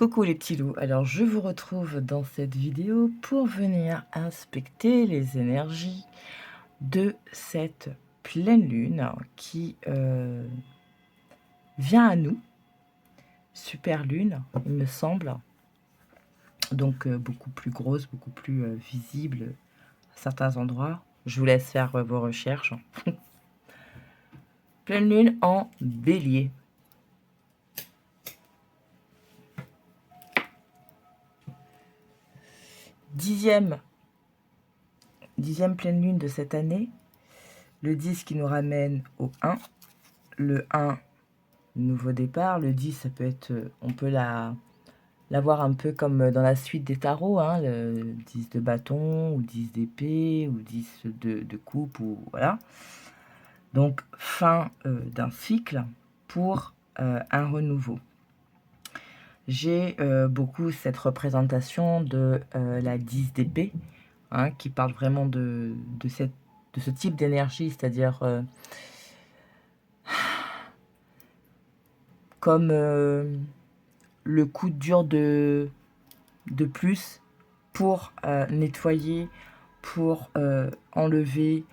Coucou les petits loups, alors je vous retrouve dans cette vidéo pour venir inspecter les énergies de cette pleine lune qui vient à nous, super lune il me semble, donc beaucoup plus grosse, beaucoup plus visible à certains endroits. Je vous laisse faire vos recherches. Pleine lune en bélier. Dixième pleine lune de cette année, le 10 qui nous ramène au 1, le 1, nouveau départ, le 10 ça peut être, on peut la voir un peu comme dans la suite des tarots, hein, le 10 de bâton, ou 10 d'épée, ou 10 de coupe, ou voilà. Donc fin d'un cycle pour un renouveau. J'ai beaucoup cette représentation de la 10 d'épée, hein, qui parle vraiment de ce type d'énergie, c'est-à-dire comme le coup dur de plus pour nettoyer, pour enlever,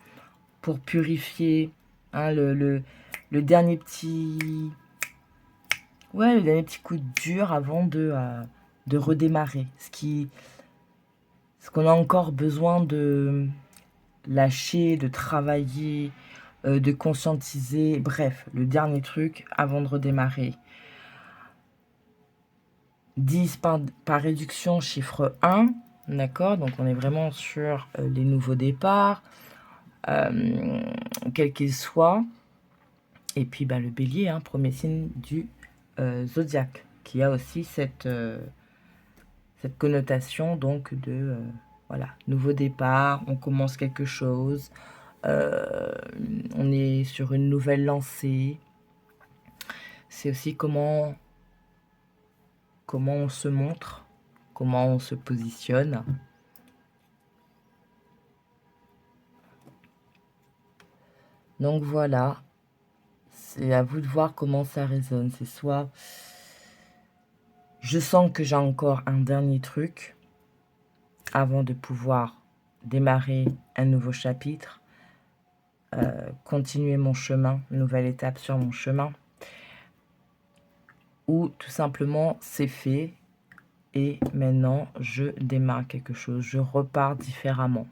pour purifier, hein, le dernier petit... Ouais, le dernier petit coup dur avant de redémarrer. Ce qu'on a encore besoin de lâcher, de travailler, de conscientiser. Bref, le dernier truc avant de redémarrer. 10 par réduction, chiffre 1. D'accord, donc on est vraiment sur les nouveaux départs, quels qu'ils soient. Et puis le bélier, hein, premier signe du zodiaque, qui a aussi cette connotation donc de voilà, nouveau départ, on commence quelque chose, on est sur une nouvelle lancée. C'est aussi comment on se montre, comment on se positionne. Donc voilà, c'est à vous de voir comment ça résonne. C'est soit je sens que j'ai encore un dernier truc avant de pouvoir démarrer un nouveau chapitre, continuer mon chemin, nouvelle étape sur mon chemin, ou tout simplement c'est fait et maintenant je démarre quelque chose, je repars différemment.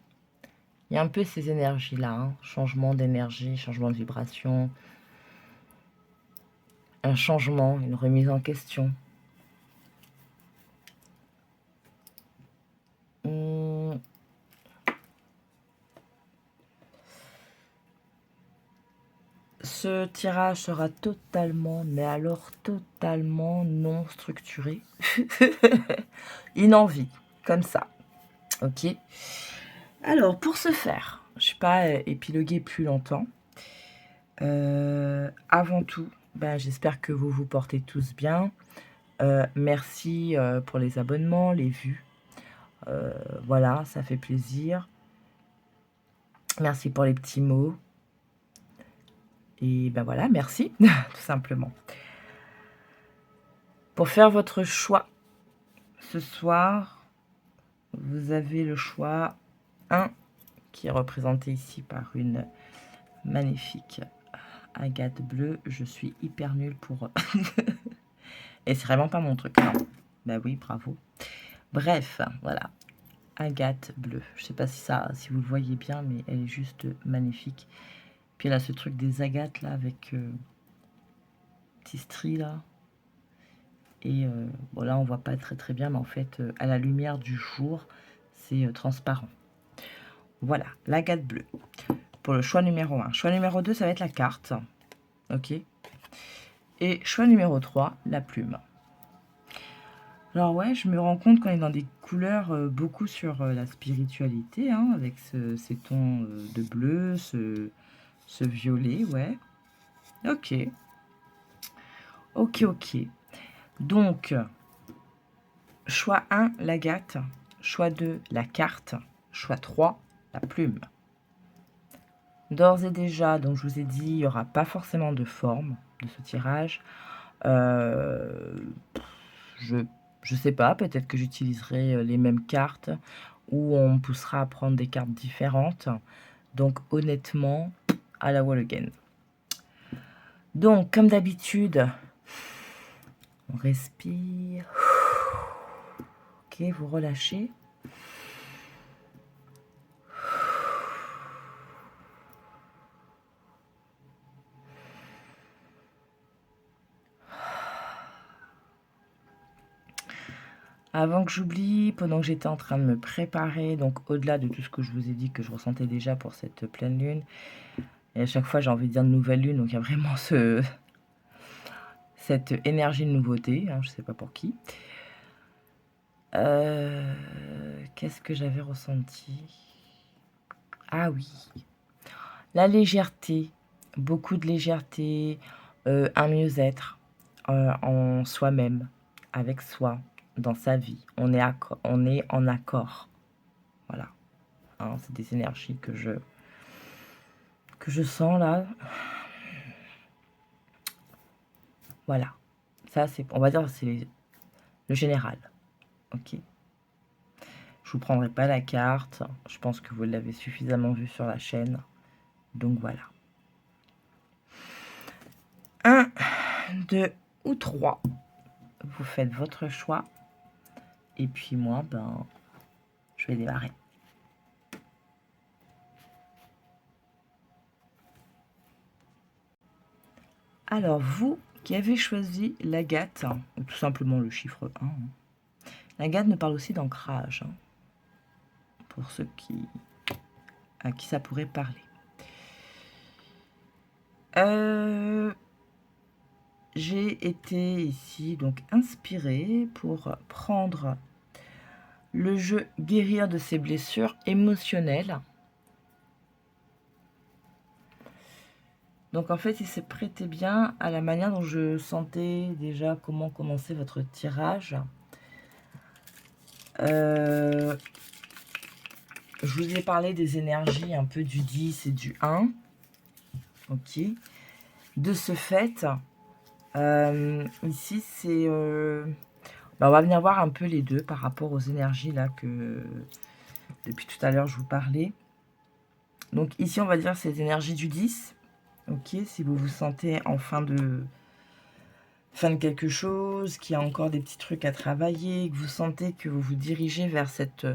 Il y a un peu ces énergies-là, hein, changement d'énergie, changement de vibration, un changement, une remise en question. Ce tirage sera totalement, mais alors totalement non structuré. Une envie, comme ça. Ok. Alors, pour ce faire, je ne vais pas épiloguer plus longtemps. Avant tout, j'espère que vous vous portez tous bien. Merci pour les abonnements, les vues. Voilà, ça fait plaisir. Merci pour les petits mots. Et voilà, merci, tout simplement. Pour faire votre choix, ce soir, vous avez le choix 1, qui est représenté ici par une magnifique agate bleue. Je suis hyper nulle pour... Et c'est vraiment pas mon truc, non. Oui, bravo. Bref, voilà. Agate bleue. Je sais pas si vous le voyez bien, mais elle est juste magnifique. Puis elle a ce truc des agates, là, avec petit stries, là. Et bon, là, on voit pas très bien, mais en fait, à la lumière du jour, c'est transparent. Voilà, l'agate bleue. Pour le choix numéro 1. Choix numéro 2, ça va être la carte. Ok. Et choix numéro 3, la plume. Alors ouais, je me rends compte qu'on est dans des couleurs beaucoup sur la spiritualité, hein, avec ces tons de bleu, ce violet, ouais. Ok. Ok, ok. Donc, choix 1, l'agate. Choix 2, la carte. Choix 3, la plume. D'ores et déjà, donc je vous ai dit, il n'y aura pas forcément de forme de ce tirage. Je Je sais pas, peut-être que j'utiliserai les mêmes cartes ou on me poussera à prendre des cartes différentes. Donc honnêtement, à la wall again. Donc comme d'habitude, on respire. Ok, vous relâchez. Avant que j'oublie, pendant que j'étais en train de me préparer, donc au-delà de tout ce que je vous ai dit que je ressentais déjà pour cette pleine lune, et à chaque fois j'ai envie de dire de nouvelle lune, donc il y a vraiment cette énergie de nouveauté, hein, je ne sais pas pour qui. Qu'est-ce que j'avais ressenti? Ah oui, la légèreté, beaucoup de légèreté, un mieux-être en soi-même, avec soi, dans sa vie. On est en accord. Voilà. Hein, c'est des énergies que je sens là. Voilà. Ça, c'est, on va dire, c'est le général. Ok. Je vous prendrai pas la carte. Je pense que vous l'avez suffisamment vu sur la chaîne. Donc voilà. 1, 2 ou 3. Vous faites votre choix. Et puis moi, ben, je vais démarrer. Alors, vous qui avez choisi l'agate, ou tout simplement le chiffre 1, l'agate me parle aussi d'ancrage, pour ceux à qui ça pourrait parler. J'ai été ici donc inspirée pour prendre le jeu guérir de ses blessures émotionnelles. Donc en fait, il s'est prêté bien à la manière dont je sentais déjà comment commencer votre tirage. Je vous ai parlé des énergies un peu du 10 et du 1. Ok. De ce fait, ici, c'est... on va venir voir un peu les deux par rapport aux énergies là que depuis tout à l'heure je vous parlais. Donc ici, on va dire ces énergies du 10. Ok, si vous vous sentez en fin de quelque chose, qu'il y a encore des petits trucs à travailler, que vous sentez que vous vous dirigez vers cette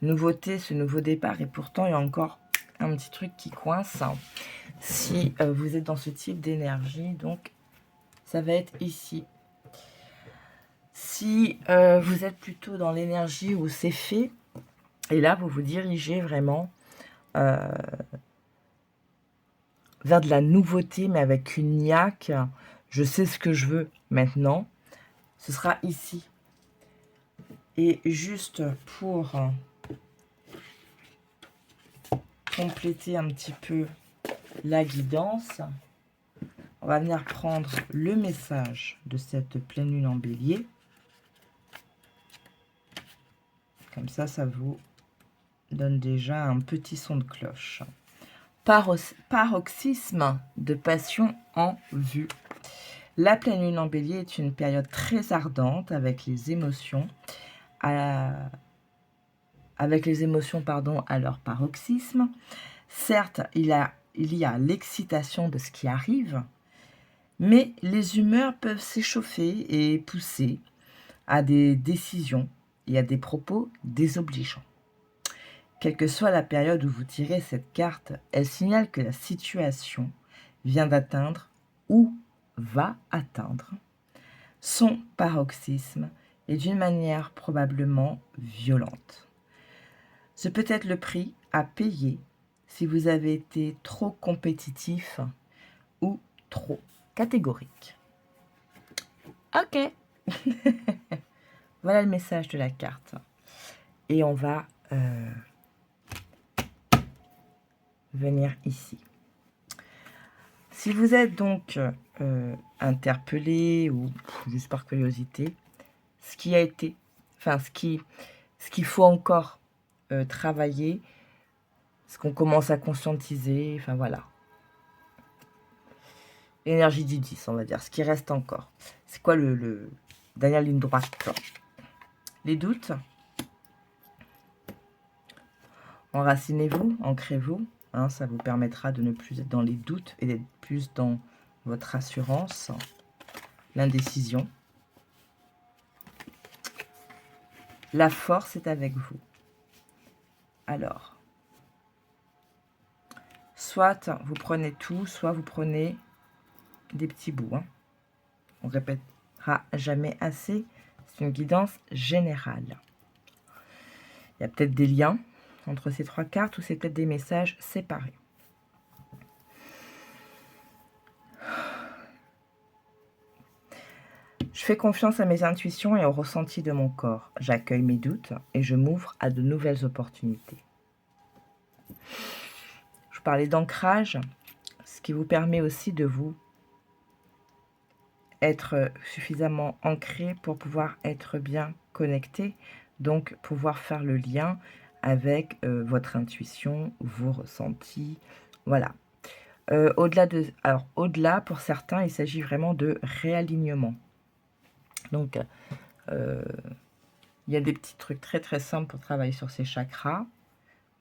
nouveauté, ce nouveau départ, et pourtant il y a encore un petit truc qui coince. Si vous êtes dans ce type d'énergie, donc ça va être ici. Si vous êtes plutôt dans l'énergie où c'est fait, et là vous vous dirigez vraiment vers de la nouveauté, mais avec une niaque, je sais ce que je veux maintenant, ce sera ici. Et juste pour compléter un petit peu la guidance, on va venir prendre le message de cette pleine lune en bélier. Comme ça, ça vous donne déjà un petit son de cloche. Paroxysme de passion en vue. La pleine lune en bélier est une période très ardente avec les émotions à leur paroxysme. Certes, il y a l'excitation de ce qui arrive, mais les humeurs peuvent s'échauffer et pousser à des décisions et à des propos désobligeants. Quelle que soit la période où vous tirez cette carte, elle signale que la situation vient d'atteindre ou va atteindre son paroxysme et d'une manière probablement violente. Ce peut être le prix à payer si vous avez été trop compétitif ou trop catégorique. Ok. Voilà le message de la carte. Et on va venir ici. Si vous êtes donc interpellé ou juste par curiosité, ce qui a été, enfin ce qu'il faut encore travailler, ce qu'on commence à conscientiser, enfin voilà. L'énergie du 10, on va dire, ce qui reste encore. C'est quoi le dernière ligne droite? Les doutes, enracinez-vous, ancrez-vous. Hein, ça vous permettra de ne plus être dans les doutes et d'être plus dans votre assurance. L'indécision. La force est avec vous. Alors, soit vous prenez tout, soit vous prenez des petits bouts. Hein. On répétera jamais assez. C'est une guidance générale. Il y a peut-être des liens entre ces trois cartes ou c'est peut-être des messages séparés. Je fais confiance à mes intuitions et au ressenti de mon corps. J'accueille mes doutes et je m'ouvre à de nouvelles opportunités. Je parlais d'ancrage, ce qui vous permet aussi de vous être suffisamment ancré pour pouvoir être bien connecté, donc pouvoir faire le lien avec votre intuition, vos ressentis, voilà. Au-delà, pour certains, il s'agit vraiment de réalignement. Donc, il y a des petits trucs très très simples pour travailler sur ces chakras.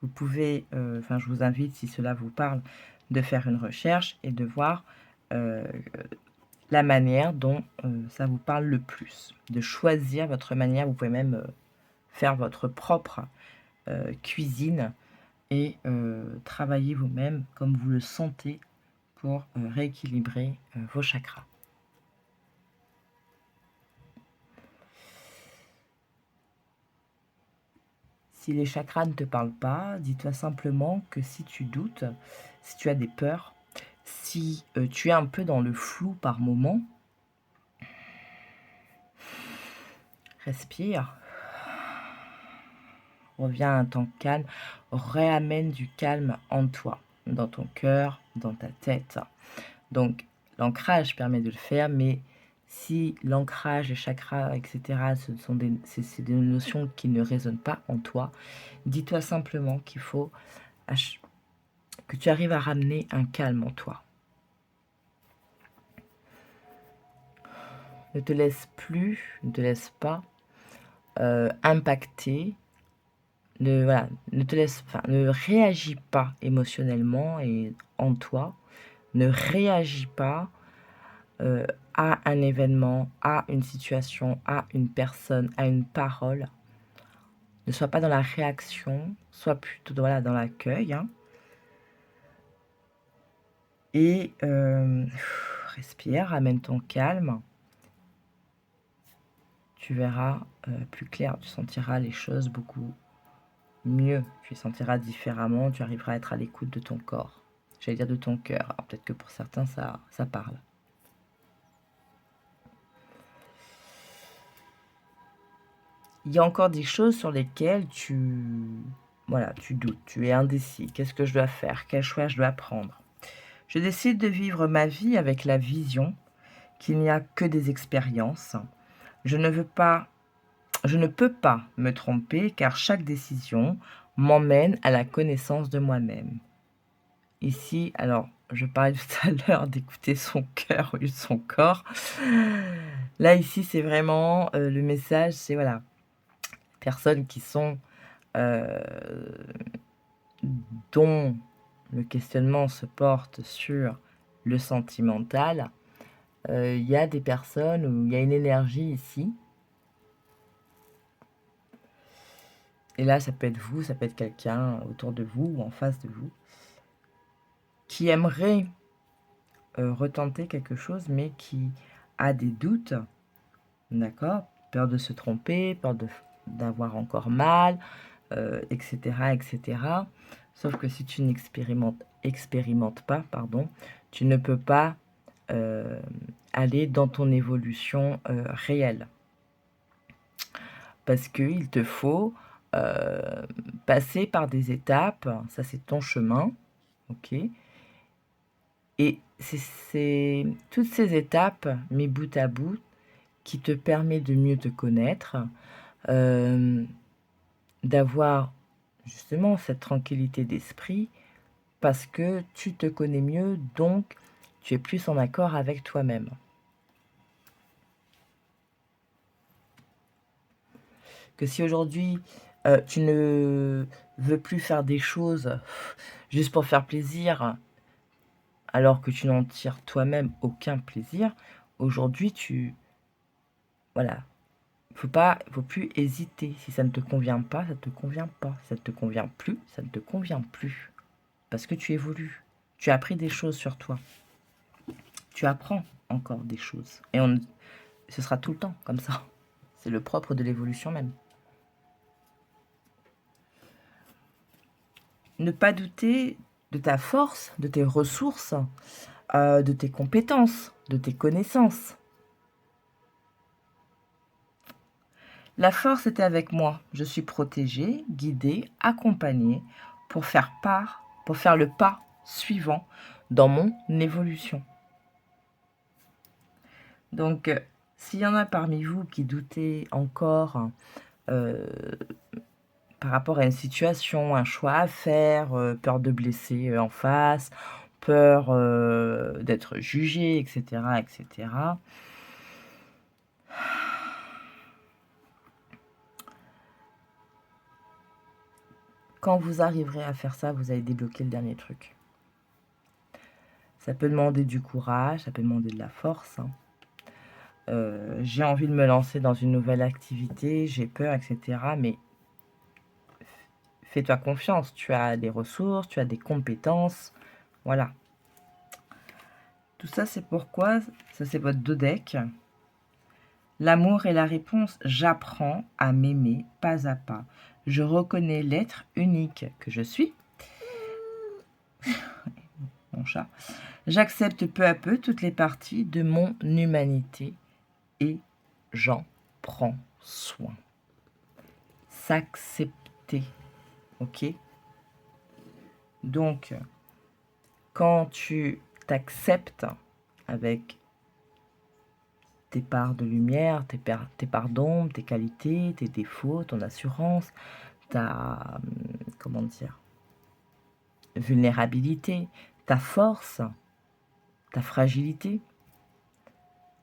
Vous pouvez, je vous invite, si cela vous parle, de faire une recherche et de voir la manière dont ça vous parle le plus. De choisir votre manière. Vous pouvez même faire votre propre cuisine et travailler vous-même comme vous le sentez pour rééquilibrer vos chakras. Si les chakras ne te parlent pas, dis-toi simplement que si tu doutes, si tu as des peurs, si tu es un peu dans le flou par moment, respire, reviens à un temps calme, réamène du calme en toi, dans ton cœur, dans ta tête. Donc, l'ancrage permet de le faire, mais si l'ancrage, les chakras, etc., c'est des notions qui ne résonnent pas en toi, dis-toi simplement qu'il faut que tu arrives à ramener un calme en toi. Ne te laisse pas impacter. Ne réagis pas émotionnellement et en toi. Ne réagis pas à un événement, à une situation, à une personne, à une parole. Ne sois pas dans la réaction, sois plutôt dans l'accueil. Hein. Et respire, ramène ton calme. Tu verras plus clair, tu sentiras les choses beaucoup mieux, tu les sentiras différemment, tu arriveras à être à l'écoute de ton corps. J'allais dire de ton cœur, alors peut-être que pour certains ça parle. Il y a encore des choses sur lesquelles tu doutes, tu es indécis. Qu'est-ce que je dois faire? Quel choix je dois prendre? Je décide de vivre ma vie avec la vision qu'il n'y a que des expériences. Je ne peux pas me tromper car chaque décision m'emmène à la connaissance de moi-même. Ici, alors, je parlais tout à l'heure d'écouter son cœur ou son corps. Là, ici, c'est vraiment le message, c'est voilà, personnes qui sont dont le questionnement se porte sur le sentimental. Il y a des personnes où il y a une énergie ici. Et là, ça peut être vous, ça peut être quelqu'un autour de vous ou en face de vous qui aimerait retenter quelque chose, mais qui a des doutes, d'accord? Peur de se tromper, peur d'avoir encore mal, etc., etc. Sauf que si tu n'expérimentes pas, tu ne peux pas aller dans ton évolution réelle. Parce qu'il te faut passer par des étapes, ça c'est ton chemin, ok? Et c'est toutes ces étapes, mis bout à bout, qui te permet de mieux te connaître, d'avoir justement cette tranquillité d'esprit, parce que tu te connais mieux, donc tu es plus en accord avec toi-même. que si aujourd'hui, tu ne veux plus faire des choses juste pour faire plaisir, alors que tu n'en tires toi-même aucun plaisir, aujourd'hui voilà, faut plus hésiter. Si ça ne te convient pas, ça ne te convient pas. Si ça ne te convient plus, ça ne te convient plus. Parce que tu évolues. Tu as appris des choses sur toi. Tu apprends encore des choses. Et ce sera tout le temps comme ça. C'est le propre de l'évolution même. Ne pas douter de ta force, de tes ressources, de tes compétences, de tes connaissances. La force était avec moi. Je suis protégée, guidée, accompagnée pour faire le pas suivant dans mon évolution. Donc, s'il y en a parmi vous qui doutez encore par rapport à une situation, un choix à faire, peur de blesser en face, peur d'être jugé, etc., etc., quand vous arriverez à faire ça, vous allez débloquer le dernier truc. Ça peut demander du courage, ça peut demander de la force. J'ai envie de me lancer dans une nouvelle activité, j'ai peur, etc. Mais fais-toi confiance, tu as des ressources, tu as des compétences. Voilà. Tout ça, c'est pourquoi, ça c'est votre dodeck. L'amour est la réponse. J'apprends à m'aimer pas à pas. Je reconnais l'être unique que je suis. Mon chat. J'accepte peu à peu toutes les parties de mon humanité et j'en prends soin. S'accepter. Ok? Donc, quand tu t'acceptes avec tes parts de lumière, tes parts d'ombre, tes qualités, tes défauts, ton assurance, ta, comment dire, vulnérabilité, ta force, ta fragilité.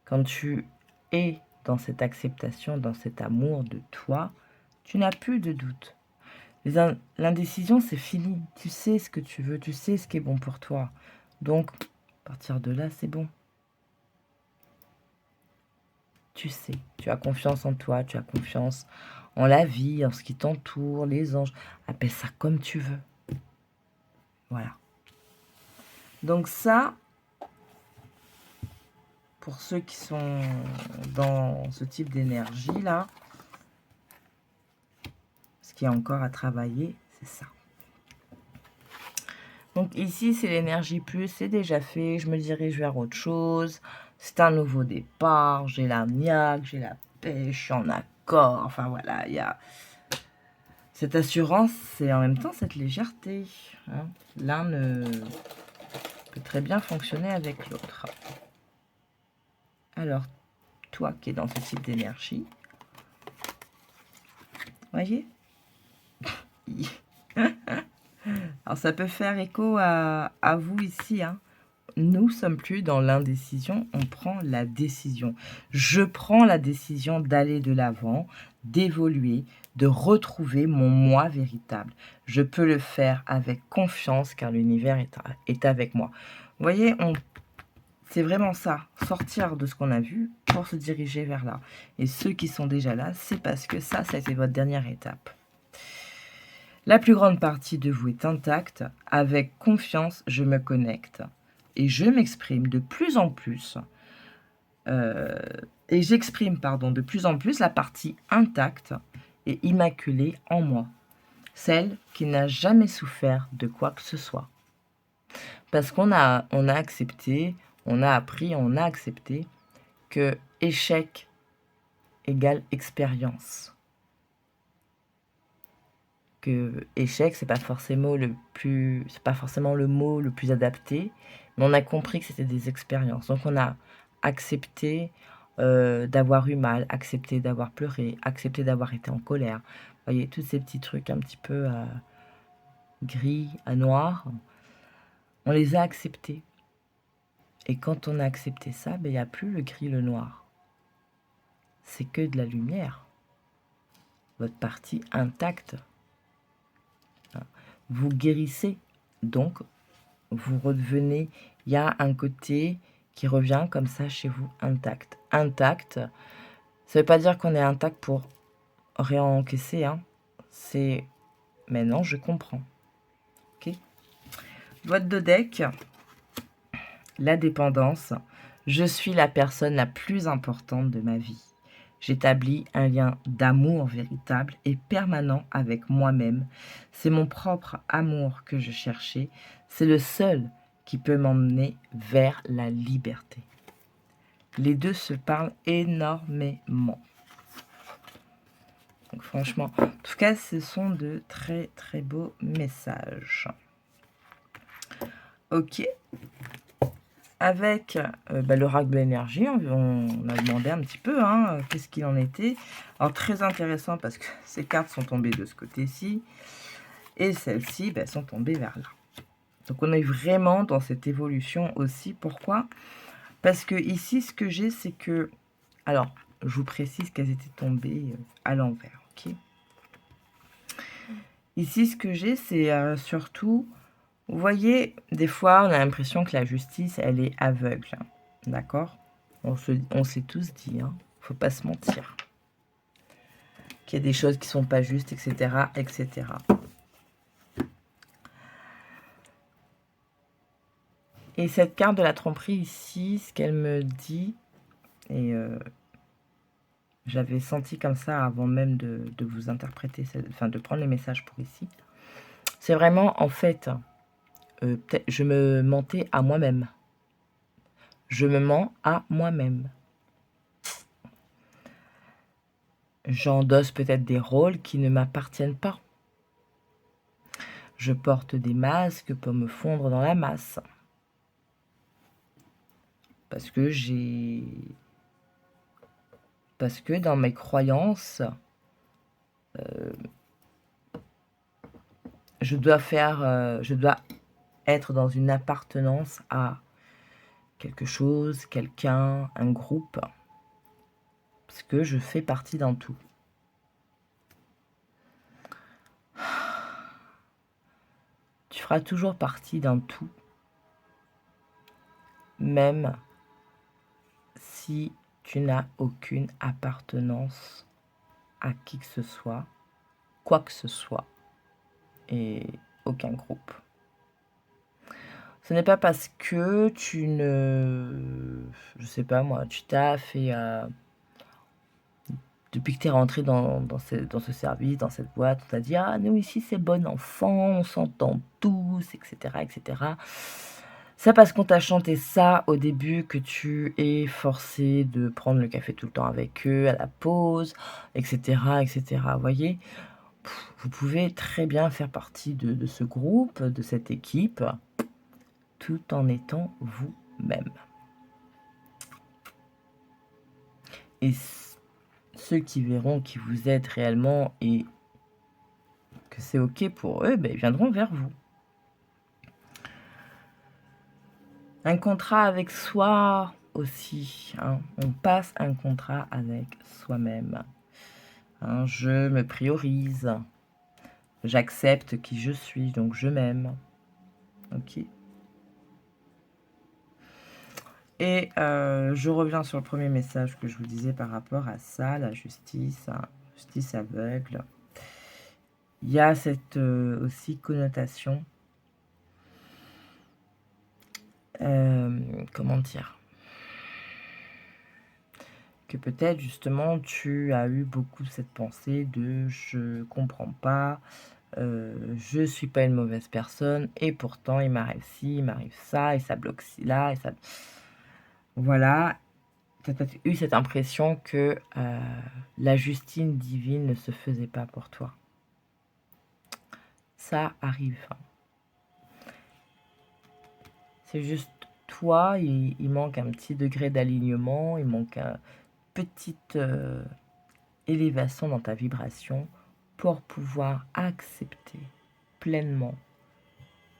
Quand tu es dans cette acceptation, dans cet amour de toi, tu n'as plus de doute. L'indécision, c'est fini. Tu sais ce que tu veux, tu sais ce qui est bon pour toi. Donc, à partir de là, c'est bon. Tu sais, tu as confiance en toi, tu as confiance en la vie, en ce qui t'entoure, les anges. Appelle ça comme tu veux. Voilà. Donc ça, pour ceux qui sont dans ce type d'énergie-là, ce qui est encore à travailler, c'est ça. Donc ici, c'est l'énergie plus, c'est déjà fait, je me dirige vers autre chose, c'est un nouveau départ, j'ai la niaque, j'ai la pêche, je suis en accord, enfin voilà, il y a cette assurance et en même temps cette légèreté. Hein. L'un peut très bien fonctionner avec l'autre. Alors, toi qui es dans ce type d'énergie, voyez. Alors ça peut faire écho à vous ici. Hein. Nous sommes plus dans l'indécision, on prend la décision. Je prends la décision d'aller de l'avant, d'évoluer, de retrouver mon moi véritable. Je peux le faire avec confiance car l'univers est avec moi. Vous voyez, c'est vraiment ça, sortir de ce qu'on a vu pour se diriger vers là. Et ceux qui sont déjà là, c'est parce que ça a été votre dernière étape. La plus grande partie de vous est intacte. Avec confiance, je me connecte. Et je m'exprime de plus en plus. J'exprime, de plus en plus la partie intacte et immaculée en moi. Celle qui n'a jamais souffert de quoi que ce soit. Parce qu'on a accepté, on a appris, on a accepté que échec égale expérience. Que échec, c'est pas forcément le mot le plus adapté, mais on a compris que c'était des expériences. Donc on a accepté d'avoir eu mal, accepté d'avoir pleuré, accepté d'avoir été en colère. Vous voyez, tous ces petits trucs un petit peu gris à noir, on les a acceptés. Et quand on a accepté ça, il n'y a plus le gris, le noir. C'est que de la lumière. votre partie intacte. Vous guérissez, donc vous redevenez, il y a un côté qui revient comme ça chez vous, intact. Intact, ça ne veut pas dire qu'on est intact pour rien encaisser, hein. C'est maintenant je comprends. Ok. Votre deux deck, la dépendance. Je suis la personne la plus importante de ma vie. J'établis un lien d'amour véritable et permanent avec moi-même. C'est mon propre amour que je cherchais. C'est le seul qui peut m'emmener vers la liberté. Les deux se parlent énormément. Donc franchement, en tout cas, ce sont de très très beaux messages. Ok. Avec l'oracle de l'énergie, on a demandé un petit peu qu'est-ce qu'il en était. Alors très intéressant parce que ces cartes sont tombées de ce côté-ci et celles-ci sont tombées vers là. Donc on est vraiment dans cette évolution aussi. Pourquoi? Parce que ici ce que j'ai c'est que, alors je vous précise qu'elles étaient tombées à l'envers. Ok. Ici ce que j'ai c'est surtout, vous voyez, des fois, on a l'impression que la justice, elle est aveugle. D'accord? On s'est tous dit, faut pas se mentir. Qu'il y a des choses qui sont pas justes, etc., etc. Et cette carte de la tromperie ici, ce qu'elle me dit, et j'avais senti comme ça avant même de vous interpréter, enfin de prendre les messages pour ici, c'est vraiment, en fait, je me mentais à moi-même. Je me mens à moi-même. J'endosse peut-être des rôles qui ne m'appartiennent pas. Je porte des masques pour me fondre dans la masse. Parce que dans mes croyances, je dois être dans une appartenance à quelque chose, quelqu'un, un groupe. Parce que je fais partie d'un tout. Tu feras toujours partie d'un tout. Même si tu n'as aucune appartenance à qui que ce soit, quoi que ce soit, et aucun groupe. Ce n'est pas parce que tu ne... Je sais pas moi, tu t'as fait... depuis que tu es rentré dans ce service, dans cette boîte, on t'a dit « Ah, nous ici c'est bon enfant, on s'entend tous, etc. etc. » C'est parce qu'on t'a chanté ça au début que tu es forcé de prendre le café tout le temps avec eux, à la pause, etc. etc. Vous voyez, vous pouvez très bien faire partie de ce groupe, de cette équipe, tout en étant vous-même. Et ceux qui verront qui vous êtes réellement et que c'est ok pour eux, ils viendront vers vous. Un contrat avec soi aussi. On passe un contrat avec soi-même. Je me priorise. J'accepte qui je suis, donc je m'aime. Ok. Et je reviens sur le premier message que je vous disais par rapport à ça, la justice, justice aveugle. Il y a cette aussi connotation, comment dire, que peut-être justement tu as eu beaucoup cette pensée de je comprends pas, je suis pas une mauvaise personne et pourtant il m'arrive ci, il m'arrive ça et ça bloque ci là et ça... Voilà, tu as peut-être eu cette impression que la justice divine ne se faisait pas pour toi. Ça arrive. C'est juste toi, il manque un petit degré d'alignement, il manque une petite élévation dans ta vibration pour pouvoir accepter pleinement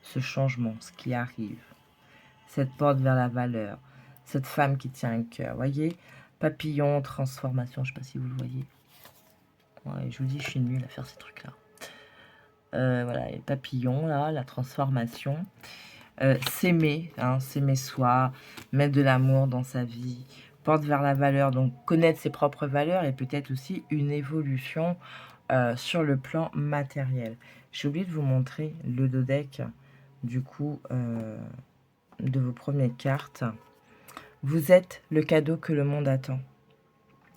ce changement, ce qui arrive, cette porte vers la valeur, cette femme qui tient un cœur. Voyez, papillon, transformation, je ne sais pas si vous le voyez. Ouais, pareil, je vous dis, je suis nulle à faire ces trucs-là. Voilà, les papillons, là, la transformation. S'aimer, hein, s'aimer soi, mettre de l'amour dans sa vie, porte vers la valeur, donc connaître ses propres valeurs et peut-être aussi une évolution sur le plan matériel. J'ai oublié de vous montrer le dodeck, du coup, de vos premières cartes. Vous êtes le cadeau que le monde attend.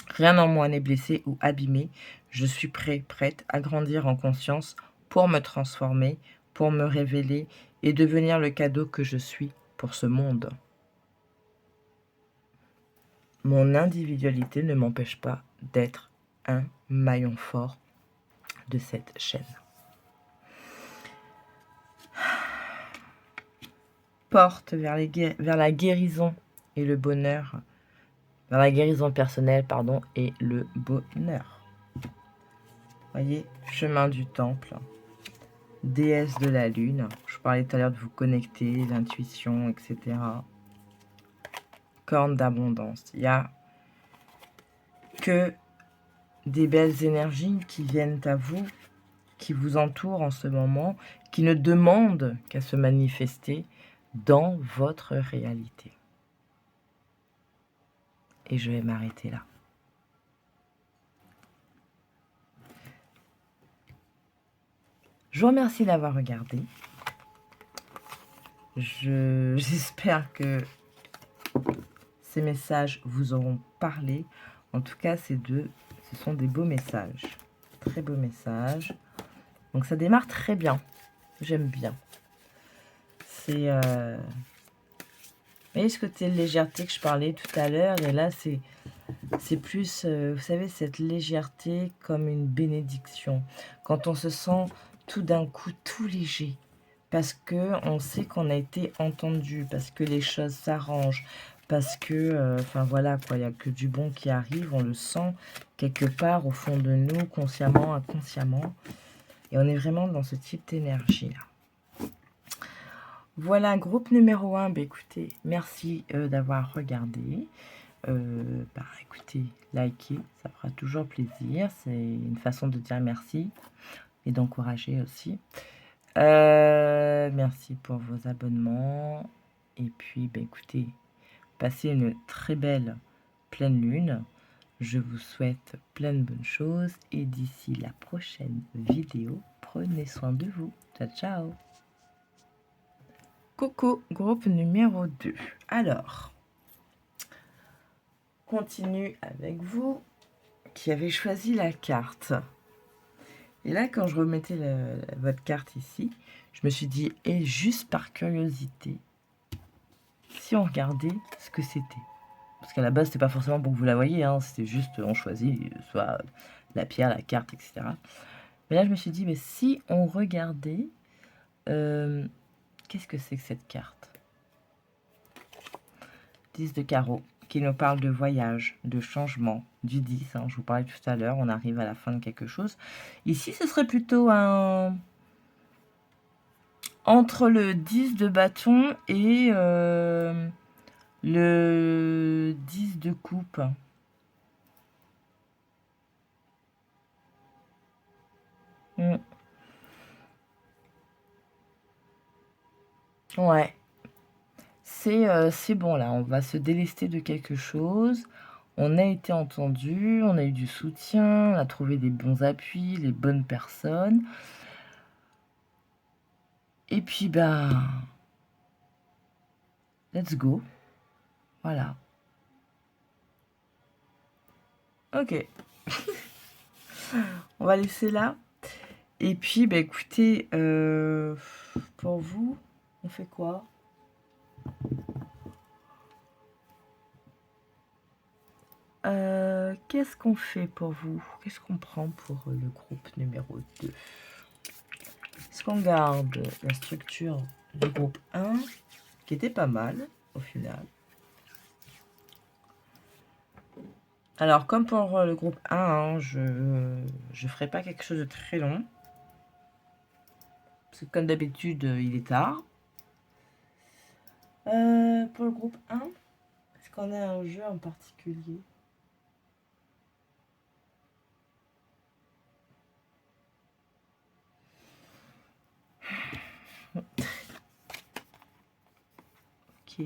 Rien en moi n'est blessé ou abîmé. Je suis prête à grandir en conscience pour me transformer, pour me révéler et devenir le cadeau que je suis pour ce monde. Mon individualité ne m'empêche pas d'être un maillon fort de cette chaîne. Porte vers la guérison et le bonheur. Vers la guérison personnelle, pardon, et le bonheur. Voyez, chemin du temple. Déesse de la lune. Je vous parlais tout à l'heure de vous connecter, l'intuition, etc. Corne d'abondance. Il n'y a que des belles énergies qui viennent à vous, qui vous entourent en ce moment, qui ne demandent qu'à se manifester dans votre réalité. Et je vais m'arrêter là. Je vous remercie d'avoir regardé. J'espère que ces messages vous auront parlé. En tout cas, ce sont des beaux messages. Très beaux messages. Donc ça démarre très bien. J'aime bien. C'est... Vous voyez ce côté légèreté que je parlais tout à l'heure. Et là, c'est plus, vous savez, cette légèreté comme une bénédiction. Quand on se sent tout d'un coup tout léger. Parce qu'on sait qu'on a été entendu. Parce que les choses s'arrangent. Parce que, enfin voilà, quoi, il n'y a que du bon qui arrive. On le sent quelque part au fond de nous, consciemment, inconsciemment. Et on est vraiment dans ce type d'énergie-là. Voilà, groupe numéro 1. Bah, écoutez, merci d'avoir regardé. Écoutez, likez, ça fera toujours plaisir. C'est une façon de dire merci et d'encourager aussi. Merci pour vos abonnements. Et puis, bah, écoutez, passez une très belle pleine lune. Je vous souhaite plein de bonnes choses. Et d'ici la prochaine vidéo, prenez soin de vous. Ciao, ciao. Coucou, groupe numéro 2. Alors, continue avec vous qui avez choisi la carte. Et là, quand je remettais votre carte ici, je me suis dit, et juste par curiosité, si on regardait ce que c'était. Parce qu'à la base, c'était pas forcément pour que vous la voyiez, hein, c'était juste, on choisit soit la pierre, la carte, etc. Mais là, je me suis dit, mais si on regardait, qu'est-ce que c'est que cette carte? 10 de carreau, qui nous parle de voyage, de changement, du 10, hein, je vous parlais tout à l'heure, on arrive à la fin de quelque chose. Ici, ce serait plutôt un... entre le 10 de bâton et le 10 de coupe. Ouais. C'est bon là, on va se délester de quelque chose. On a été entendu, on a eu du soutien, on a trouvé des bons appuis, les bonnes personnes. Et puis, bah, let's go. Voilà. Ok. On va laisser là. Et puis, bah, écoutez, pour vous, on fait quoi? Qu'est-ce qu'on fait pour vous? Qu'est-ce qu'on prend pour le groupe numéro 2? Est-ce qu'on garde la structure du groupe 1, qui était pas mal, au final? Alors, comme pour le groupe 1, hein, je ne ferai pas quelque chose de très long. Parce que comme d'habitude, il est tard. Pour le groupe 1, est-ce qu'on a un jeu en particulier? Ok.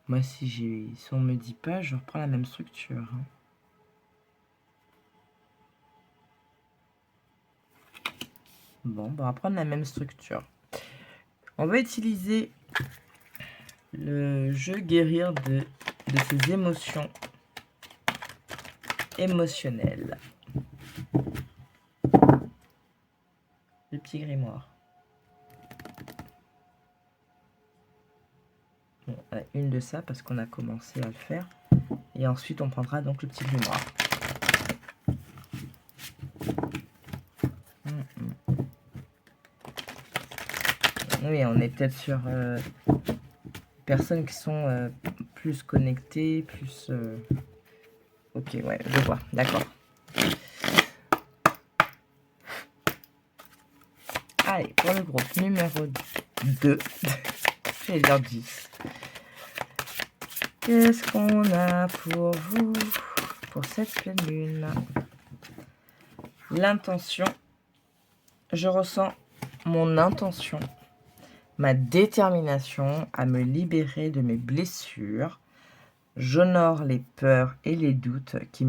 Moi, si on me dit pas, je reprends la même structure. Hein. Bon, on va reprendre la même structure. On va utiliser le jeu guérir de ses émotions émotionnelles. Le petit grimoire. Bon, une de ça parce qu'on a commencé à le faire. Et ensuite, on prendra donc le petit grimoire. Oui, on est peut-être sur personnes qui sont plus connectées, plus... Ok, ouais, je vois, d'accord. Allez, pour le groupe numéro 2, je vais dire 10. Qu'est-ce qu'on a pour vous, pour cette pleine lune? L'intention. Je ressens mon intention, ma détermination à me libérer de mes blessures. J'honore les peurs et les doutes qui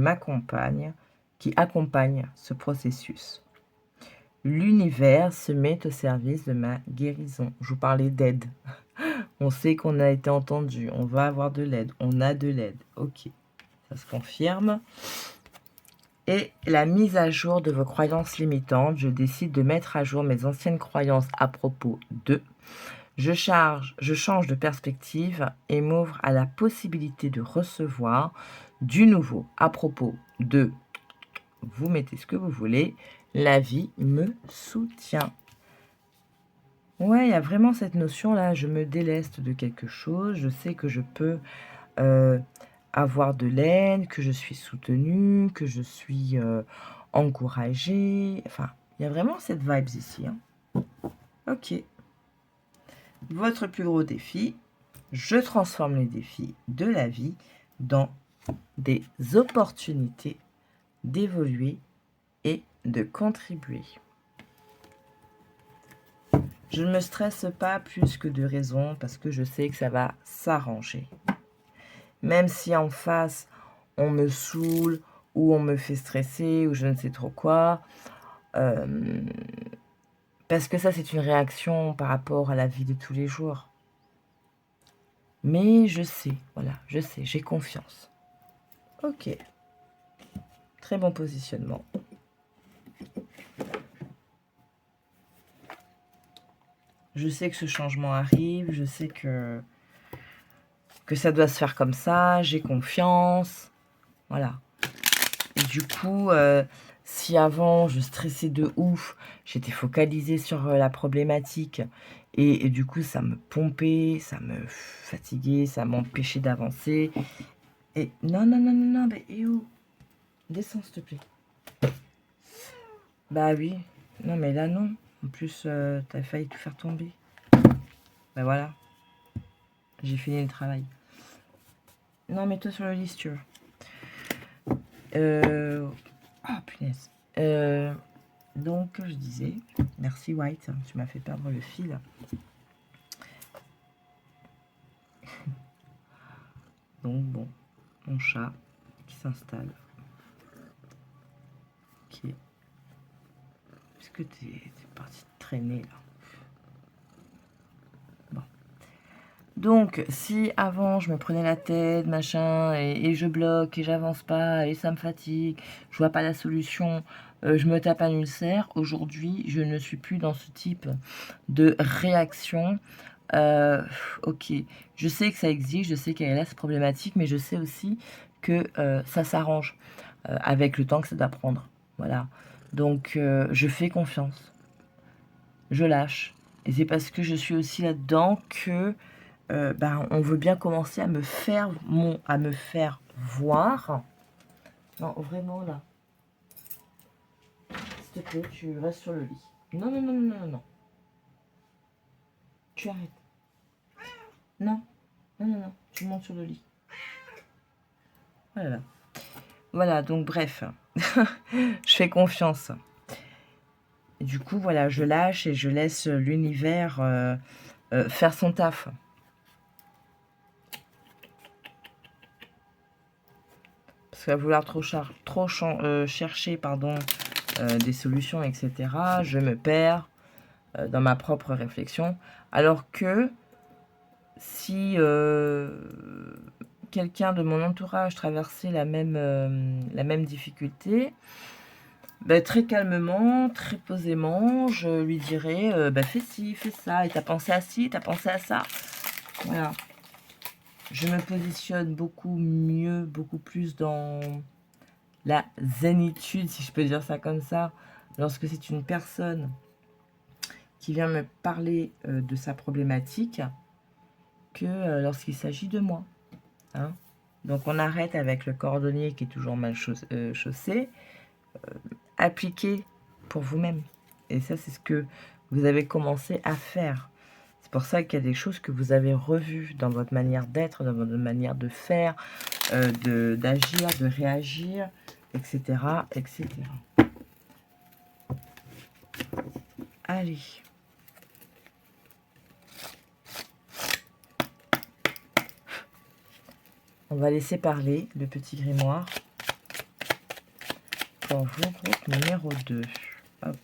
accompagnent ce processus. L'univers se met au service de ma guérison. Je vous parlais d'aide. On sait qu'on a été entendu. On va avoir de l'aide. On a de l'aide. Ok. Ça se confirme. Et la mise à jour de vos croyances limitantes. Je décide de mettre à jour mes anciennes croyances à propos de... Je change de perspective et m'ouvre à la possibilité de recevoir du nouveau à propos de... Vous mettez ce que vous voulez. La vie me soutient. Ouais, il y a vraiment cette notion-là. Je me déleste de quelque chose. Je sais que je peux avoir de l'aide, que je suis soutenue, que je suis encouragée. Enfin, il y a vraiment cette vibe ici. Hein. Ok. Votre plus gros défi, je transforme les défis de la vie dans des opportunités d'évoluer et de contribuer. Je ne me stresse pas plus que de raison parce que je sais que ça va s'arranger. Même si en face, on me saoule ou on me fait stresser ou je ne sais trop quoi. Parce que ça, c'est une réaction par rapport à la vie de tous les jours. Mais je sais, voilà, je sais, j'ai confiance. Ok. Très bon positionnement. Je sais que ce changement arrive, je sais que ça doit se faire comme ça, j'ai confiance. Voilà. Et du coup, si avant je stressais de ouf, j'étais focalisée sur la problématique et du coup ça me pompait, ça me fatiguait, ça m'empêchait d'avancer. Et non, mais où? Descends s'il te plaît. Bah oui, non mais là non. En plus, t'as failli tout faire tomber. Bah voilà. J'ai fini le travail. Non, mets-toi sur le lit si tu veux. Oh, punaise. Donc, je disais... Merci, White. Tu m'as fait perdre le fil. Donc, bon. Mon chat qui s'installe. Ok. Est-ce que t'es parti traîner, là? Donc, si avant je me prenais la tête, machin, et je bloque, et j'avance pas, et ça me fatigue, je vois pas la solution, je me tape un ulcère, aujourd'hui, je ne suis plus dans ce type de réaction. Ok, je sais que ça existe, je sais qu'elle est là, cette problématique, mais je sais aussi que ça s'arrange avec le temps que ça doit prendre. Voilà. Donc, je fais confiance. Je lâche. Et c'est parce que je suis aussi là-dedans que on veut bien commencer à me faire voir. Non, vraiment là. S'il te plaît, tu restes sur le lit. Non. Tu arrêtes. Non. Tu montes sur le lit. Voilà. Voilà, donc bref. Je fais confiance. Et du coup, voilà, je lâche et je laisse l'univers faire son taf. Parce qu'à vouloir trop chercher pardon, des solutions, etc., je me perds dans ma propre réflexion. Alors que si quelqu'un de mon entourage traversait la même difficulté, ben, très calmement, très posément, je lui dirais ben, fais ci, fais ça, et t'as pensé à ci, t'as pensé à ça. Voilà. Je me positionne beaucoup mieux, beaucoup plus dans la zénitude, si je peux dire ça comme ça, lorsque c'est une personne qui vient me parler de sa problématique que lorsqu'il s'agit de moi. Hein. Donc on arrête avec le cordonnier qui est toujours mal chaussé. Appliquez pour vous-même. Et ça, c'est ce que vous avez commencé à faire. C'est pour ça qu'il y a des choses que vous avez revues dans votre manière d'être, dans votre manière de faire, d'agir, de réagir, etc., etc. Allez. On va laisser parler le petit grimoire pour vous, groupe numéro 2. Hop.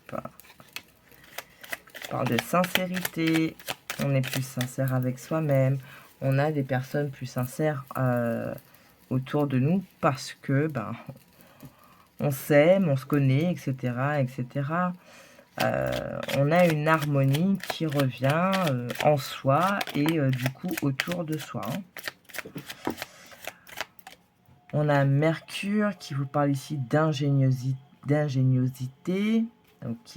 On parle de sincérité. On est plus sincère avec soi-même. On a des personnes plus sincères autour de nous parce que ben, on s'aime, on se connaît, etc. etc. On a une harmonie qui revient en soi et du coup autour de soi. Hein. On a Mercure qui vous parle ici d'ingéniosité. Ok.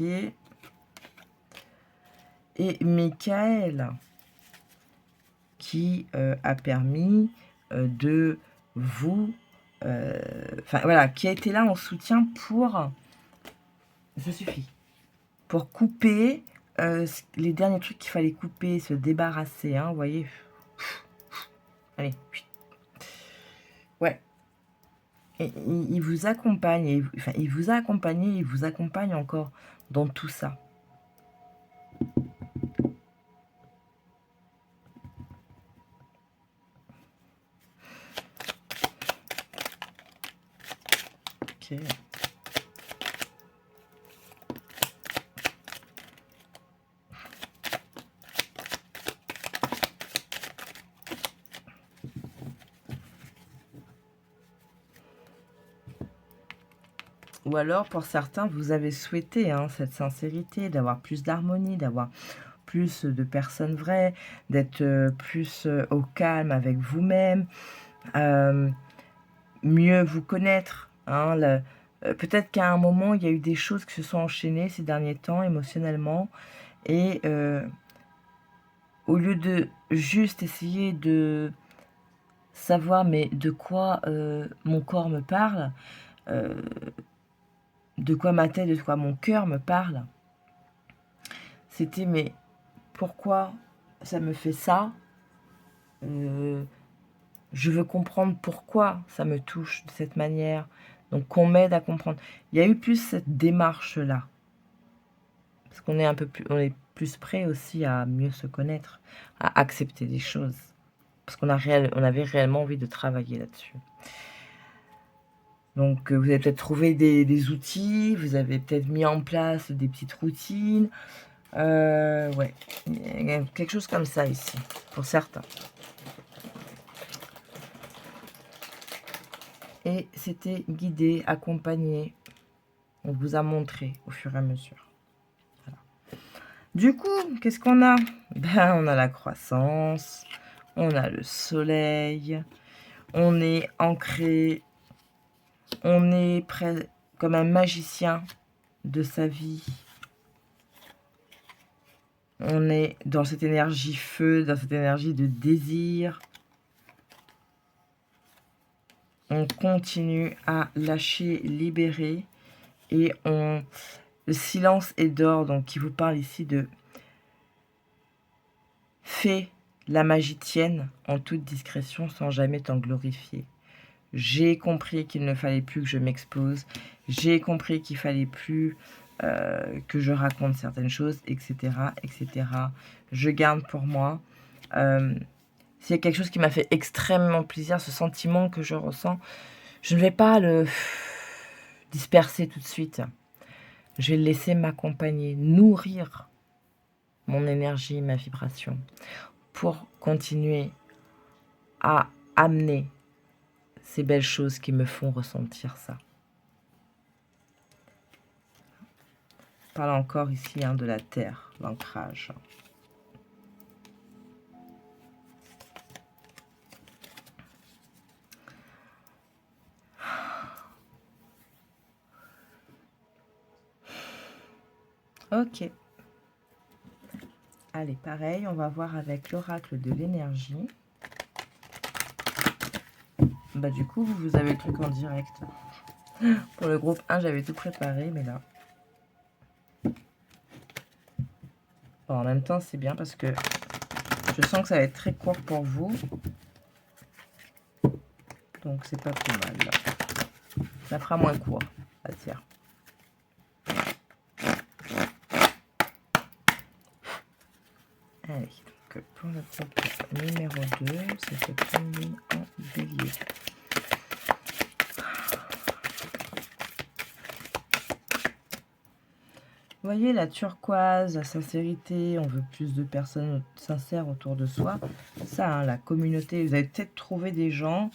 Et Michael qui a permis de vous... Enfin voilà, qui a été là en soutien pour... Ça suffit. Pour couper les derniers trucs qu'il fallait couper, se débarrasser. Hein, vous voyez. Allez. Ouais. Et il vous accompagne, enfin, il vous a accompagné, il vous accompagne encore dans tout ça. Ok. Ou alors, pour certains, vous avez souhaité hein, cette sincérité, d'avoir plus d'harmonie, d'avoir plus de personnes vraies, d'être plus au calme avec vous-même, mieux vous connaître. Hein, peut-être qu'à un moment, il y a eu des choses qui se sont enchaînées ces derniers temps émotionnellement. Et au lieu de juste essayer de savoir mais de quoi mon corps me parle, de quoi ma tête, de quoi mon cœur me parle, c'était mais pourquoi ça me fait ça, je veux comprendre pourquoi ça me touche de cette manière, donc qu'on m'aide à comprendre. Il y a eu plus cette démarche-là, parce qu'on est un peu plus, on est plus prêt aussi à mieux se connaître, à accepter des choses, parce qu'on avait réellement envie de travailler là-dessus. Donc, vous avez peut-être trouvé des outils, vous avez peut-être mis en place des petites routines. Ouais, il y a quelque chose comme ça ici, pour certains. Et c'était guidé, accompagné. On vous a montré au fur et à mesure. Voilà. Du coup, qu'est-ce qu'on a? Ben, on a la croissance, on a le soleil, on est ancré, on est prêt comme un magicien de sa vie. On est dans cette énergie feu, dans cette énergie de désir. On continue à lâcher, libérer. Et le silence est d'or, donc qui vous parle ici de fais la magie tienne en toute discrétion sans jamais t'en glorifier. J'ai compris qu'il ne fallait plus que je m'expose. J'ai compris qu'il fallait plus que je raconte certaines choses, etc., etc. Je garde pour moi. C'est quelque chose qui m'a fait extrêmement plaisir, ce sentiment que je ressens. Je ne vais pas le disperser tout de suite. Je vais le laisser m'accompagner, nourrir mon énergie, ma vibration, pour continuer à amener ces belles choses qui me font ressentir ça. Je parle encore ici de la terre, l'ancrage. Ok. Allez, pareil, on va voir avec l'oracle de l'énergie. Bah du coup, vous avez le truc en direct. Pour le groupe 1, j'avais tout préparé, mais là... Bon, en même temps, c'est bien parce que je sens que ça va être très court pour vous. Donc, c'est pas plus mal. Là. Ça fera moins court, la tiens. Allez, donc pour le groupe numéro 2, c'est cette pleine lune en bélier. Vous voyez, la turquoise, la sincérité, on veut plus de personnes sincères autour de soi. Ça, la communauté, vous avez peut-être trouvé des gens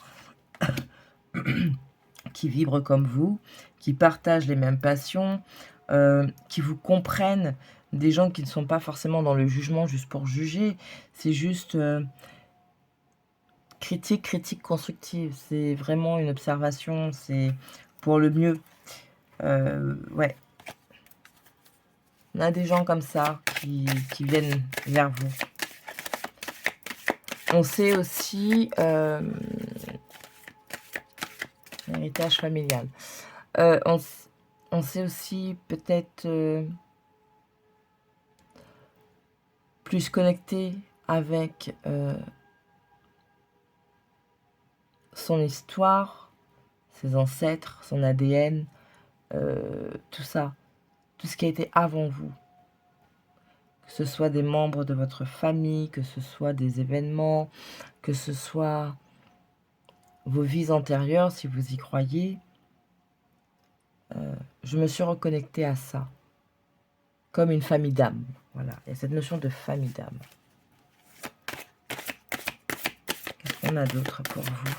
qui vibrent comme vous, qui partagent les mêmes passions, qui vous comprennent, des gens qui ne sont pas forcément dans le jugement juste pour juger, c'est juste critique constructive, c'est vraiment une observation, c'est pour le mieux. Ouais. On a des gens comme ça qui viennent vers vous. On sait aussi l'héritage familial. On sait aussi peut-être plus connecté avec son histoire, ses ancêtres, son ADN, tout ça, tout ce qui a été avant vous. Que ce soit des membres de votre famille, que ce soit des événements, que ce soit vos vies antérieures, si vous y croyez. Je me suis reconnectée à ça, comme une famille d'âme. Voilà, il y a cette notion de famille d'âme. Qu'est-ce qu'on a d'autre pour vous ?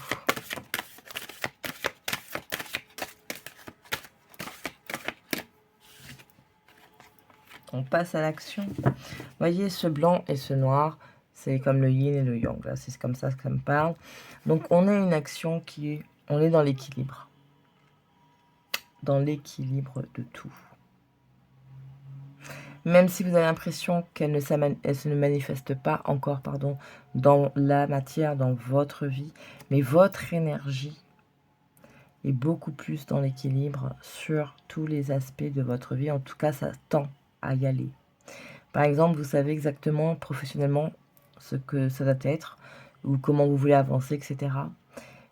On passe à l'action. Vous voyez, ce blanc et ce noir, c'est comme le yin et le yang. Là, c'est comme ça que ça me parle. Donc, on a une action qui est... On est dans l'équilibre. Dans l'équilibre de tout. Même si vous avez l'impression qu'elle ne se manifeste pas encore, pardon, dans la matière, dans votre vie, mais votre énergie est beaucoup plus dans l'équilibre sur tous les aspects de votre vie. En tout cas, ça tend à y aller. Par exemple, vous savez exactement professionnellement ce que ça doit être, ou comment vous voulez avancer, etc.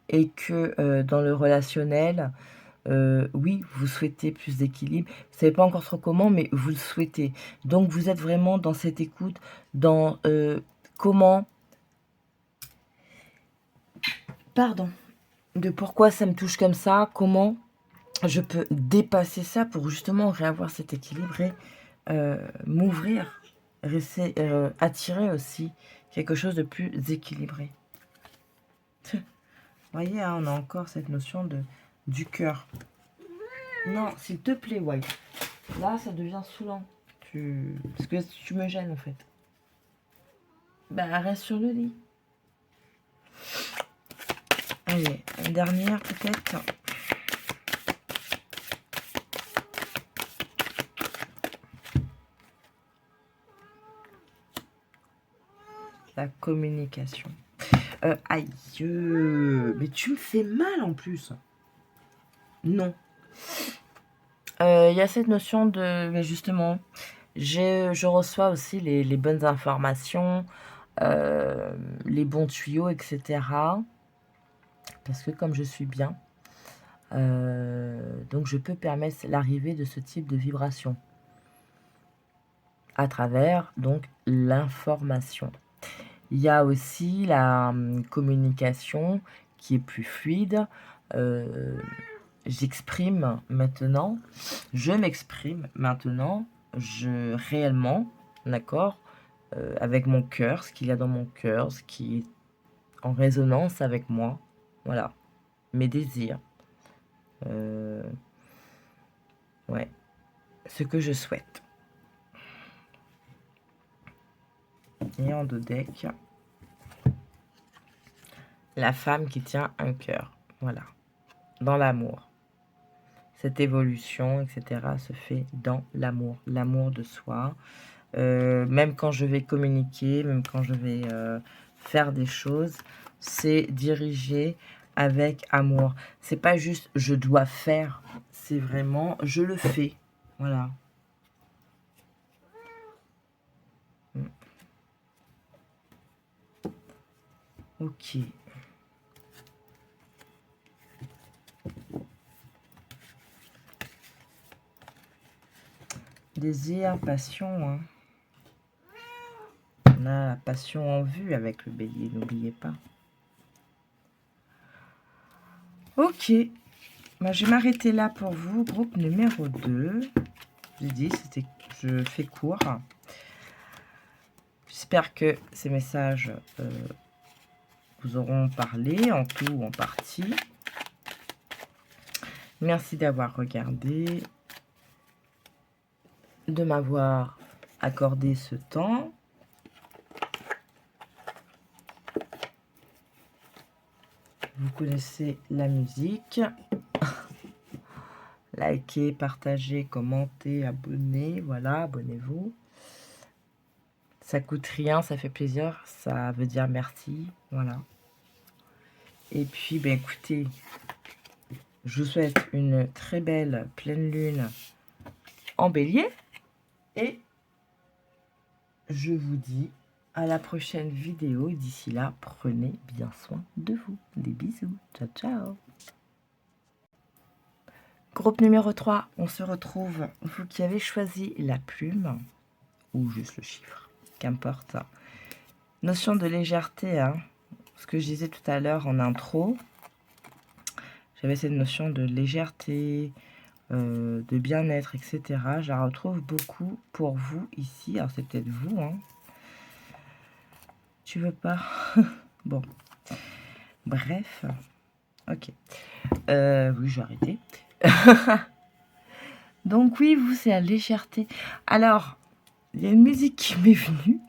Et que dans le relationnel, oui, vous souhaitez plus d'équilibre. Vous ne savez pas encore trop comment, mais vous le souhaitez. Donc, vous êtes vraiment dans cette écoute, dans comment... Pardon. De pourquoi ça me touche comme ça, comment je peux dépasser ça pour justement réavoir cet équilibre et m'ouvrir, attirer aussi quelque chose de plus équilibré. Vous voyez, hein, on a encore cette notion du cœur. Non, s'il te plaît, White. Là, ça devient saoulant. Parce que tu me gênes, en fait. Ben, reste sur le lit. Allez, une dernière, peut-être. La communication. Aïe, mais tu me fais mal, en plus. Non. Il y a cette notion de... Mais justement, je reçois aussi les bonnes informations, les bons tuyaux, etc. Parce que comme je suis bien, donc je peux permettre l'arrivée de ce type de vibration à travers donc l'information. Il y a aussi la communication qui est plus fluide, j'exprime maintenant, je m'exprime maintenant, réellement, d'accord, avec mon cœur, ce qu'il y a dans mon cœur, ce qui est en résonance avec moi, voilà, mes désirs, ouais, ce que je souhaite. Et en dos deck, la femme qui tient un cœur, voilà, dans l'amour. Cette évolution, etc., se fait dans l'amour, l'amour de soi. Même quand je vais communiquer, même quand je vais faire des choses, c'est dirigé avec amour. C'est pas juste je dois faire, c'est vraiment je le fais. Voilà. Ok. Désir, passion. Hein. On a la passion en vue avec le bélier, n'oubliez pas. Ok. Bah, je vais m'arrêter là pour vous. Groupe numéro 2. J'ai dit, je fais court. J'espère que ces messages vous auront parlé en tout ou en partie. Merci d'avoir regardé, de m'avoir accordé ce temps. Vous connaissez la musique. Likez, partagez, commentez, abonnez. Voilà, abonnez-vous. Ça coûte rien, ça fait plaisir. Ça veut dire merci. Voilà. Et puis, ben, écoutez, je vous souhaite une très belle pleine lune en bélier. Et je vous dis à la prochaine vidéo. D'ici là, prenez bien soin de vous. Des bisous. Ciao, ciao. Groupe numéro 3, on se retrouve, vous qui avez choisi la plume, ou juste le chiffre, qu'importe. Notion de légèreté, hein. Ce que je disais tout à l'heure en intro, j'avais cette notion de légèreté, de bien-être, etc. Je la retrouve beaucoup pour vous ici. Alors c'est peut-être vous, hein. Tu veux pas? Bon. Bref. Ok. Oui, j'ai arrêté. Donc oui, vous, c'est la légèreté. Alors, il y a une musique qui m'est venue.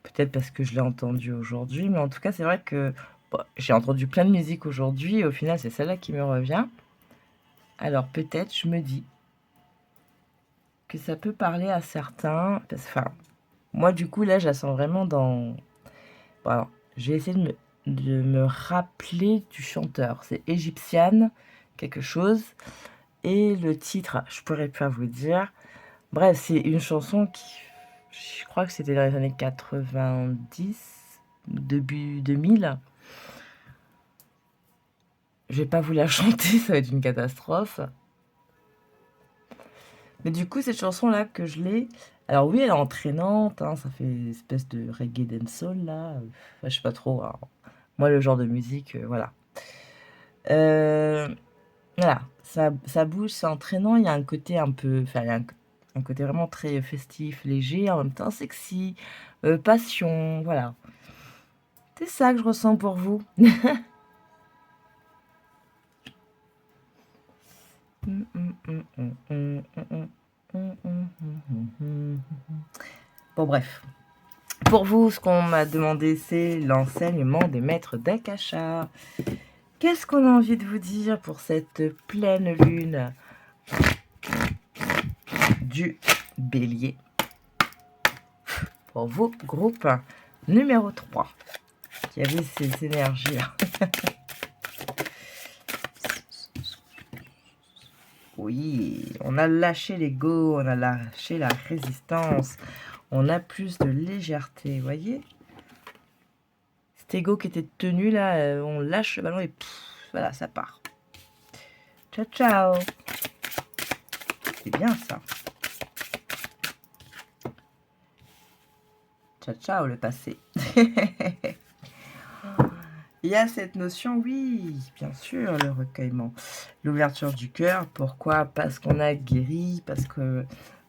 Peut-être parce que je l'ai entendue aujourd'hui, mais en tout cas, c'est vrai que bon, j'ai entendu plein de musique aujourd'hui, et au final, c'est celle-là qui me revient. Alors peut-être, je me dis que ça peut parler à certains. Enfin, moi, du coup, là, je la sens vraiment dans... Bon, alors, je vais essayer de me rappeler du chanteur. C'est Égyptienne, quelque chose. Et le titre, je pourrais pas vous dire. Bref, c'est une chanson qui... Je crois que c'était dans les années 90, début 2000. Je vais pas vous la chanter, ça va être une catastrophe. Mais du coup, cette chanson-là que je l'ai... Alors oui, elle est entraînante, hein, ça fait une espèce de reggae dancehall, là. Enfin, je sais pas trop. Alors, moi, le genre de musique, voilà. Voilà, ça bouge, c'est entraînant. Il y a un côté un peu... Enfin, il y a un côté vraiment très festif, léger, en même temps sexy, passion, voilà. C'est ça que je ressens pour vous. Bon, bref. Pour vous, ce qu'on m'a demandé, c'est l'enseignement des maîtres d'Akasha. Qu'est-ce qu'on a envie de vous dire pour cette pleine lune du bélier? Pour vous, groupe numéro 3, qui avait ces énergies-là. Oui, on a lâché l'ego, on a lâché la résistance, on a plus de légèreté, vous voyez? Cet ego qui était tenu là, on lâche le ballon et pff, voilà, ça part. Ciao, ciao. C'est bien ça. Ciao, ciao le passé. Il y a cette notion, oui, bien sûr, le recueillement. L'ouverture du cœur, pourquoi? Parce qu'on a guéri, parce que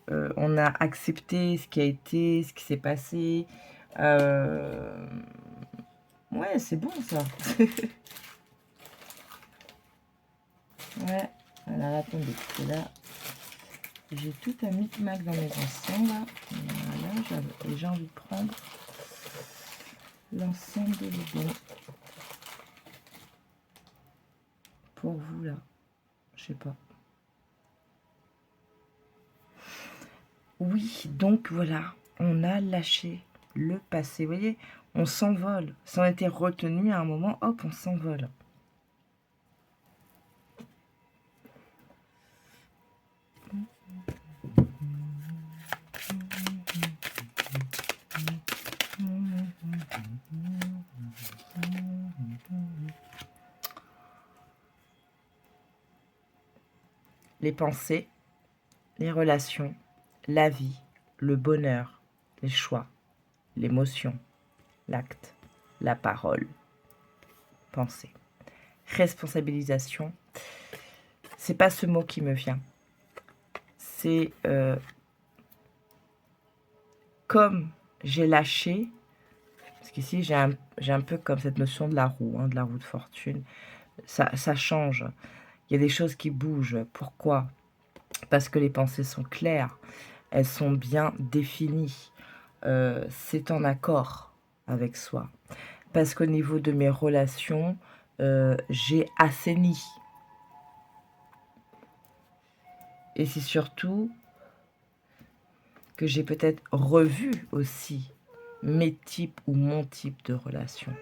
on a accepté ce qui a été, ce qui s'est passé. Ouais, c'est bon ça. Ouais, alors attendez, parce que là, j'ai tout un micmac dans mes anciens là. Voilà, et j'ai envie de prendre l'ensemble de l'eau pour vous là. Je sais pas. Oui, donc voilà, on a lâché le passé. Vous voyez, on s'envole. Si on était retenu à un moment, hop, on s'envole. Les pensées, les relations, la vie, le bonheur, les choix, l'émotion, l'acte, la parole, pensée. Responsabilisation, c'est pas ce mot qui me vient. C'est comme j'ai lâché, parce qu'ici j'ai un peu comme cette notion de la roue de fortune. Ça change. Il y a des choses qui bougent. Pourquoi? Parce que les pensées sont claires, elles sont bien définies. C'est en accord avec soi. Parce qu'au niveau de mes relations, j'ai assaini. Et c'est surtout que j'ai peut-être revu aussi mes types ou mon type de relation.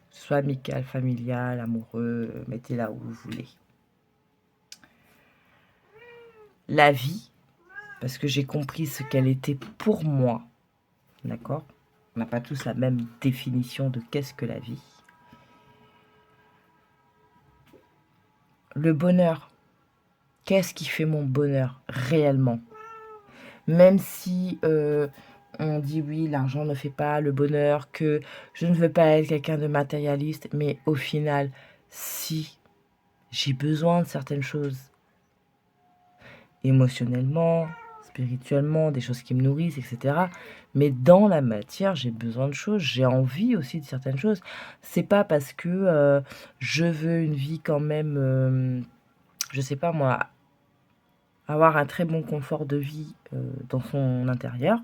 Soit amical, familial, amoureux, mettez-la où vous voulez. La vie, parce que j'ai compris ce qu'elle était pour moi. D'accord? On n'a pas tous la même définition de qu'est-ce que la vie. Le bonheur. Qu'est-ce qui fait mon bonheur réellement? Même si on dit oui, l'argent ne fait pas le bonheur, que je ne veux pas être quelqu'un de matérialiste, mais au final, si j'ai besoin de certaines choses, émotionnellement, spirituellement, des choses qui me nourrissent, etc. Mais dans la matière, j'ai besoin de choses, j'ai envie aussi de certaines choses. C'est pas parce que je veux une vie quand même, je sais pas moi, avoir un très bon confort de vie dans son intérieur,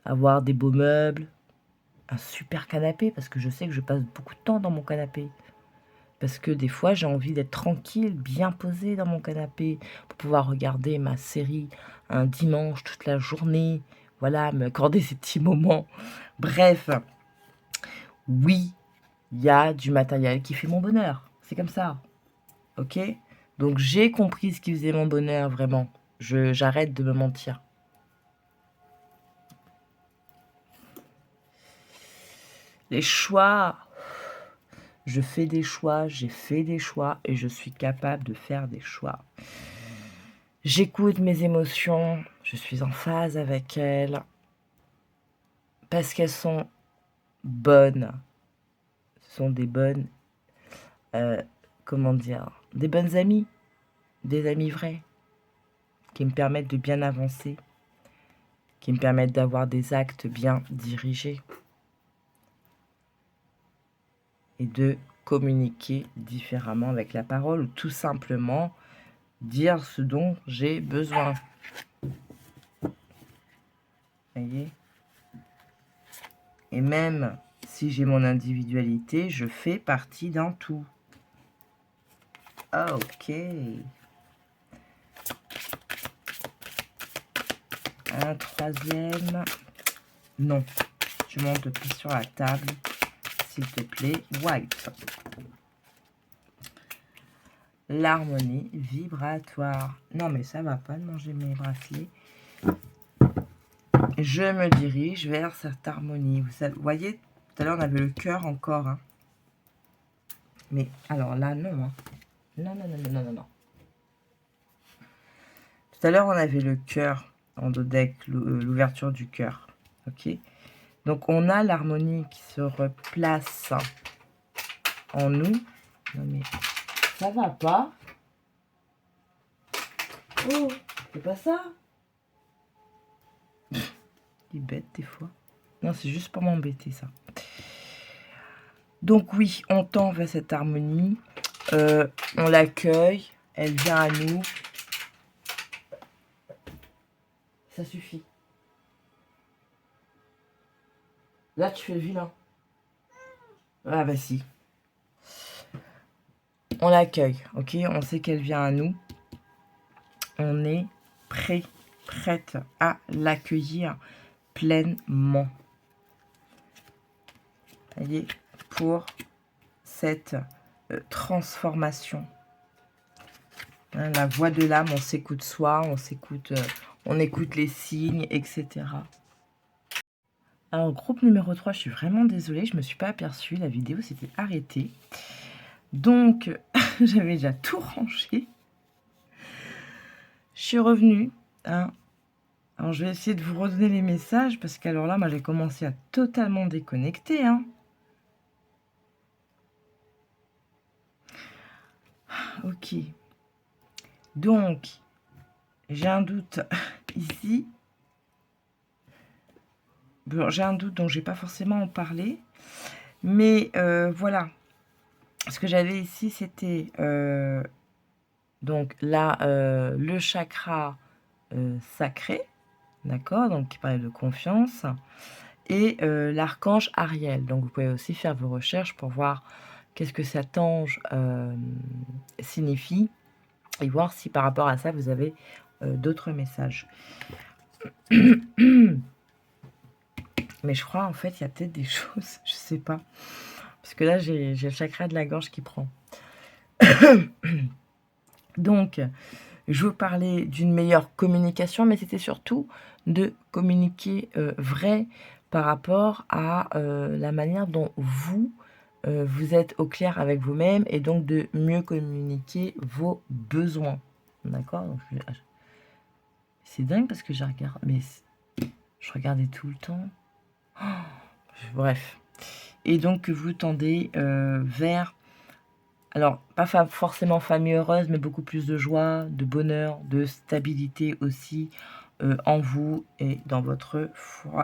avoir des beaux meubles, un super canapé, parce que je sais que je passe beaucoup de temps dans mon canapé. Parce que des fois, j'ai envie d'être tranquille, bien posée dans mon canapé, pour pouvoir regarder ma série un dimanche toute la journée. Voilà, me accorder ces petits moments. Bref, oui, il y a du matériel qui fait mon bonheur. C'est comme ça. Ok? Donc j'ai compris ce qui faisait mon bonheur, vraiment. J'arrête de me mentir. Les choix. Je fais des choix, j'ai fait des choix et je suis capable de faire des choix. J'écoute mes émotions, je suis en phase avec elles parce qu'elles sont bonnes. Ce sont des bonnes, comment dire, des bonnes amies, des amis vrais qui me permettent de bien avancer, qui me permettent d'avoir des actes bien dirigés et de communiquer différemment avec la parole ou tout simplement dire ce dont j'ai besoin. Voyez? Et même si j'ai mon individualité, je fais partie d'un tout. Ok. Un troisième. Non. Je monte plus sur la table. S'il te plaît. White. L'harmonie vibratoire. Non, mais ça va pas de manger mes bracelets. Je me dirige vers cette harmonie. Vous voyez, tout à l'heure, on avait le cœur encore. Hein. Mais alors là, non. Hein. Non. Tout à l'heure, on avait le cœur en dodeck, l'ouverture du cœur. Ok. Donc, on a l'harmonie qui se replace en nous. Non mais, ça va pas? Oh, c'est pas ça? Il est bête des fois. Non, c'est juste pour m'embêter ça. Donc oui, on tend vers cette harmonie. On l'accueille. Elle vient à nous. Ça suffit. Là, tu fais le vilain. Ah bah si. On l'accueille, ok? On sait qu'elle vient à nous. On est prête à l'accueillir pleinement. Voyez, pour cette transformation. Hein, la voix de l'âme, on s'écoute soi, on écoute les signes, etc. Alors, groupe numéro 3, je suis vraiment désolée, je ne me suis pas aperçue, la vidéo s'était arrêtée. Donc, j'avais déjà tout rangé. Je suis revenue. Hein. Alors, je vais essayer de vous redonner les messages, parce qu'alors là, moi, j'ai commencé à totalement déconnecter. Hein. Ok. Donc, j'ai un doute ici. Bon, j'ai un doute dont je n'ai pas forcément en parler. Mais voilà. Ce que j'avais ici, c'était donc là, le chakra sacré. D'accord? Donc, qui parlait de confiance. Et l'archange Ariel. Donc, vous pouvez aussi faire vos recherches pour voir qu'est-ce que cet ange signifie. Et voir si par rapport à ça, vous avez d'autres messages. Mais je crois, en fait, il y a peut-être des choses, je sais pas. Parce que là, j'ai le chakra de la gorge qui prend. Donc, je vous parlais d'une meilleure communication, mais c'était surtout de communiquer vrai par rapport à la manière dont vous êtes au clair avec vous-même et donc de mieux communiquer vos besoins. D'accord? C'est dingue parce que je regarde, mais je regardais tout le temps. Oh, bref. Et donc, vous tendez vers, alors, pas forcément famille heureuse, mais beaucoup plus de joie, de bonheur, de stabilité aussi en vous et dans votre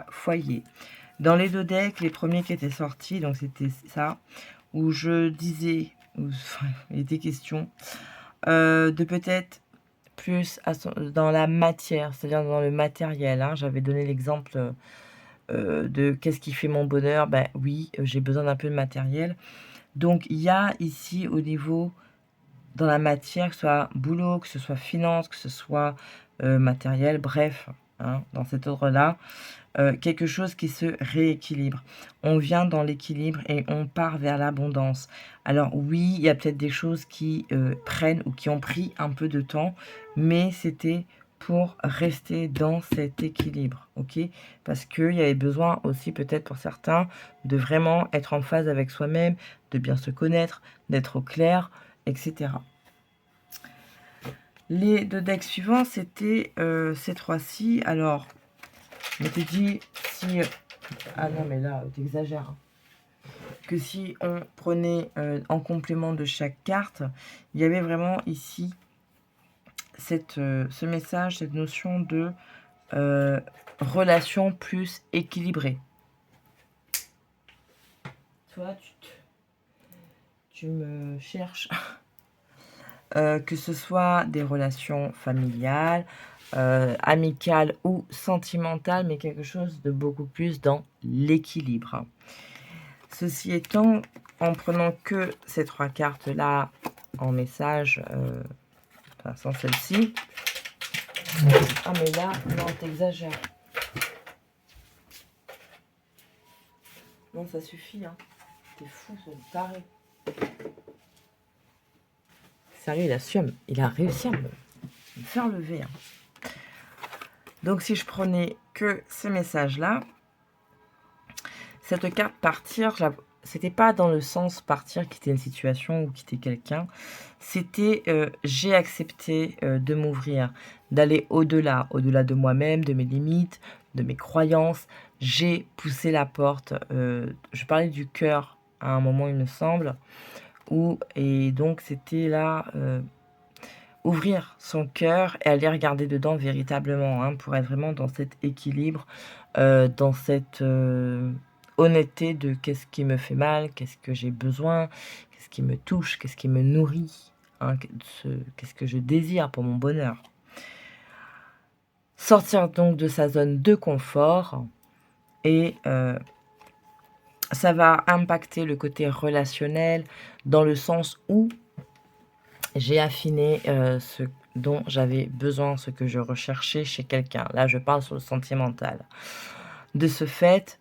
foyer. Dans les deux decks, les premiers qui étaient sortis, donc c'était ça, où je disais, enfin, il était question de peut-être plus dans la matière, c'est-à-dire dans le matériel. Hein. J'avais donné l'exemple de qu'est-ce qui fait mon bonheur. Ben oui, j'ai besoin d'un peu de matériel. Donc, il y a ici au niveau, dans la matière, que ce soit boulot, que ce soit finance, que ce soit matériel, bref, hein, dans cet ordre-là, quelque chose qui se rééquilibre. On vient dans l'équilibre et on part vers l'abondance. Alors oui, il y a peut-être des choses qui prennent ou qui ont pris un peu de temps, mais c'était pour rester dans cet équilibre, ok? Parce qu'il y avait besoin aussi peut-être pour certains de vraiment être en phase avec soi-même, de bien se connaître, d'être au clair, etc. Les deux decks suivants, c'était ces trois-ci. Alors, je m'étais dit, si... Ah non, mais là, t'exagères. Hein. Que si on prenait en complément de chaque carte, il y avait vraiment ici ce message, cette notion de relation plus équilibrée. Toi, tu me cherches. Que ce soit des relations familiales, amicales ou sentimentales, mais quelque chose de beaucoup plus dans l'équilibre. Ceci étant, en prenant que ces trois cartes-là en message, enfin, sans celle-ci. Ah mais là, non, t'exagères. Non, ça suffit, hein. T'es fou, c'est taré. Sérieux, il a réussi à me faire lever. Hein. Donc, si je prenais que ces messages-là, cette carte partir, c'était pas dans le sens partir, quitter une situation ou quitter quelqu'un. C'était j'ai accepté de m'ouvrir, d'aller au-delà de moi-même, de mes limites, de mes croyances. J'ai poussé la porte. Je parlais du cœur à un moment, il me semble. Et donc, c'était là, ouvrir son cœur et aller regarder dedans véritablement, hein, pour être vraiment dans cet équilibre, dans cette honnêteté de qu'est-ce qui me fait mal, qu'est-ce que j'ai besoin, qu'est-ce qui me touche, qu'est-ce qui me nourrit, hein, qu'est-ce que je désire pour mon bonheur. Sortir donc de sa zone de confort et ça va impacter le côté relationnel dans le sens où j'ai affiné ce dont j'avais besoin, ce que je recherchais chez quelqu'un. Là, je parle sur le sentimental. De ce fait,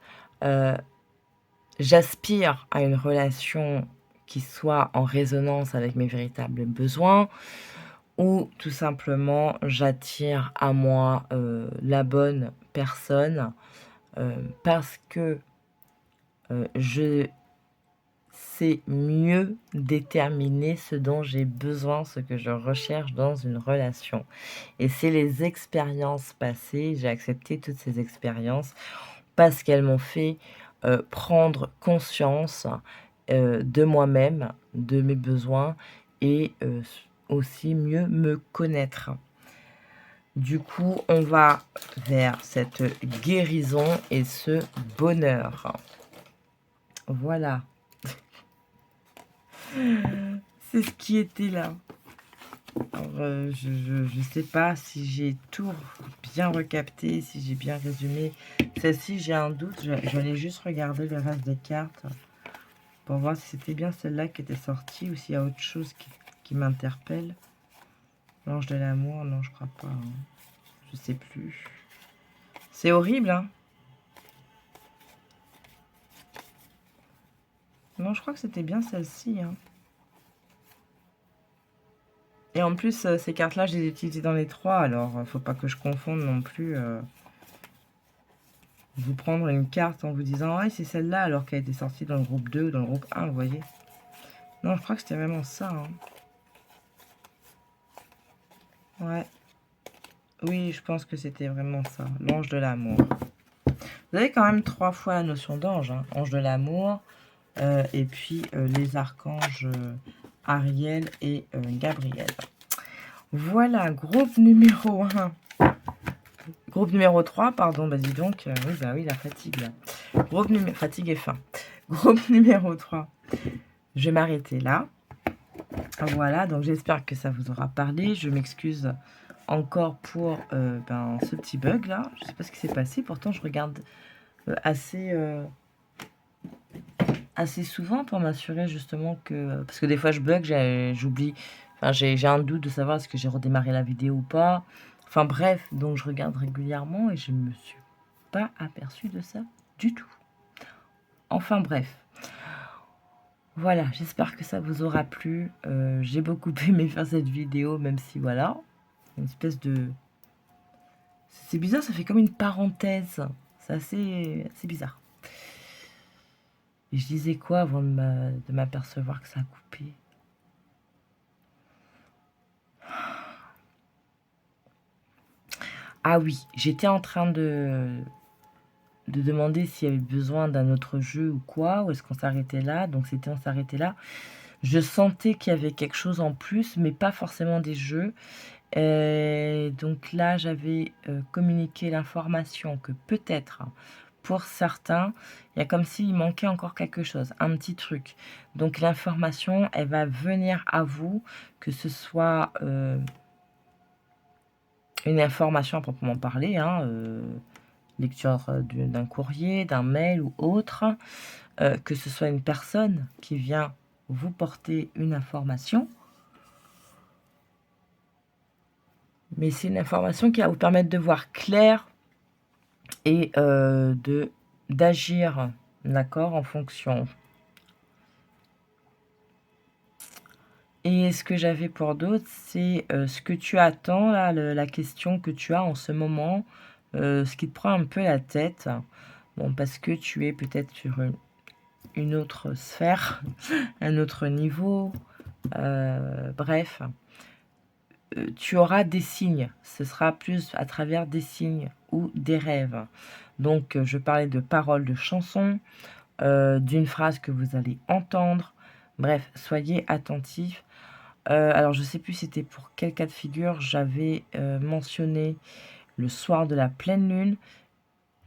j'aspire à une relation qui soit en résonance avec mes véritables besoins, ou tout simplement, j'attire à moi la bonne personne parce que je sais mieux déterminer ce dont j'ai besoin, ce que je recherche dans une relation. Et c'est les expériences passées, j'ai accepté toutes ces expériences parce qu'elles m'ont fait prendre conscience de moi-même, de mes besoins et aussi mieux me connaître. Du coup, on va vers cette guérison et ce bonheur. Voilà. C'est ce qui était là. Alors, je sais pas si j'ai tout bien recapté, si j'ai bien résumé. Celle-ci, j'ai un doute. J'allais juste regarder le reste des cartes pour voir si c'était bien celle-là qui était sortie ou s'il y a autre chose qui m'interpelle. L'ange de l'amour, non, je crois pas. Hein. Je sais plus. C'est horrible, hein? Non, je crois que c'était bien celle-ci, hein. Et en plus, ces cartes-là, je les ai utilisées dans les trois, alors faut pas que je confonde non plus. Vous prendre une carte en vous disant « Ouais, c'est celle-là », alors qu'elle a été sortie dans le groupe 2 ou dans le groupe 1, vous voyez. Non, je crois que c'était vraiment ça. Hein. Ouais. Oui, je pense que c'était vraiment ça. L'ange de l'amour. Vous avez quand même 3 fois la notion d'ange. Hein. Ange de l'amour, et puis les archanges Ariel et Gabriel. Voilà, groupe numéro 1. Groupe numéro 3, pardon, bah dis donc, oui, la fatigue. Là. Fatigue et faim. Groupe numéro 3. Je vais m'arrêter là. Voilà, donc j'espère que ça vous aura parlé. Je m'excuse encore pour ce petit bug là. Je ne sais pas ce qui s'est passé, pourtant je regarde assez souvent pour m'assurer justement que... Parce que des fois je bug, j'oublie, enfin j'ai un doute de savoir est-ce que j'ai redémarré la vidéo ou pas. Enfin bref, donc je regarde régulièrement et je ne me suis pas aperçue de ça du tout. Enfin bref. Voilà, j'espère que ça vous aura plu. J'ai beaucoup aimé faire cette vidéo, même si voilà, une espèce de... C'est bizarre, ça fait comme une parenthèse. C'est assez bizarre. Et je disais quoi avant de m'apercevoir que ça a coupé? Ah oui, j'étais en train de demander s'il y avait besoin d'un autre jeu ou quoi, ou est-ce qu'on s'arrêtait là. Donc c'était on s'arrêtait là. Je sentais qu'il y avait quelque chose en plus, mais pas forcément des jeux. Donc là, j'avais communiqué l'information que peut-être, pour certains, il y a comme s'il manquait encore quelque chose, un petit truc. Donc l'information, elle va venir à vous, que ce soit une information à proprement parler, hein, lecture d'un courrier, d'un mail ou autre, que ce soit une personne qui vient vous porter une information. Mais c'est une information qui va vous permettre de voir clair et d'agir, d'accord, en fonction. Et ce que j'avais pour d'autres, c'est ce que tu attends, là, la question que tu as en ce moment, ce qui te prend un peu la tête. Bon, parce que tu es peut-être sur une autre sphère, un autre niveau, bref. Tu auras des signes, ce sera plus à travers des signes ou des rêves. Donc, je parlais de paroles de chansons d'une phrase que vous allez entendre. Bref, soyez attentifs. Alors, je ne sais plus c'était pour quel cas de figure. J'avais mentionné le soir de la pleine lune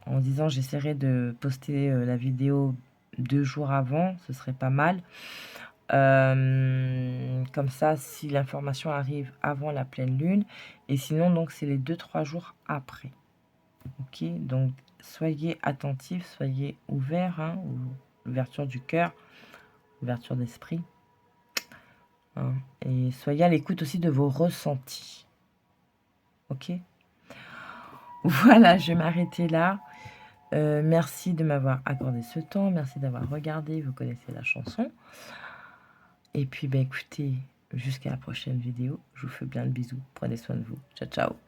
en disant j'essaierai de poster la vidéo 2 jours avant, ce serait pas mal. Comme ça, si l'information arrive avant la pleine lune, et sinon, donc, c'est les 2-3 jours après. Ok, donc soyez attentifs, soyez ouverts, hein, ouverture du cœur, ouverture d'esprit, hein, et soyez à l'écoute aussi de vos ressentis. Ok, voilà, je vais m'arrêter là. Merci de m'avoir accordé ce temps, merci d'avoir regardé, vous connaissez la chanson. Et puis, écoutez, jusqu'à la prochaine vidéo. Je vous fais plein de bisous. Prenez soin de vous. Ciao, ciao.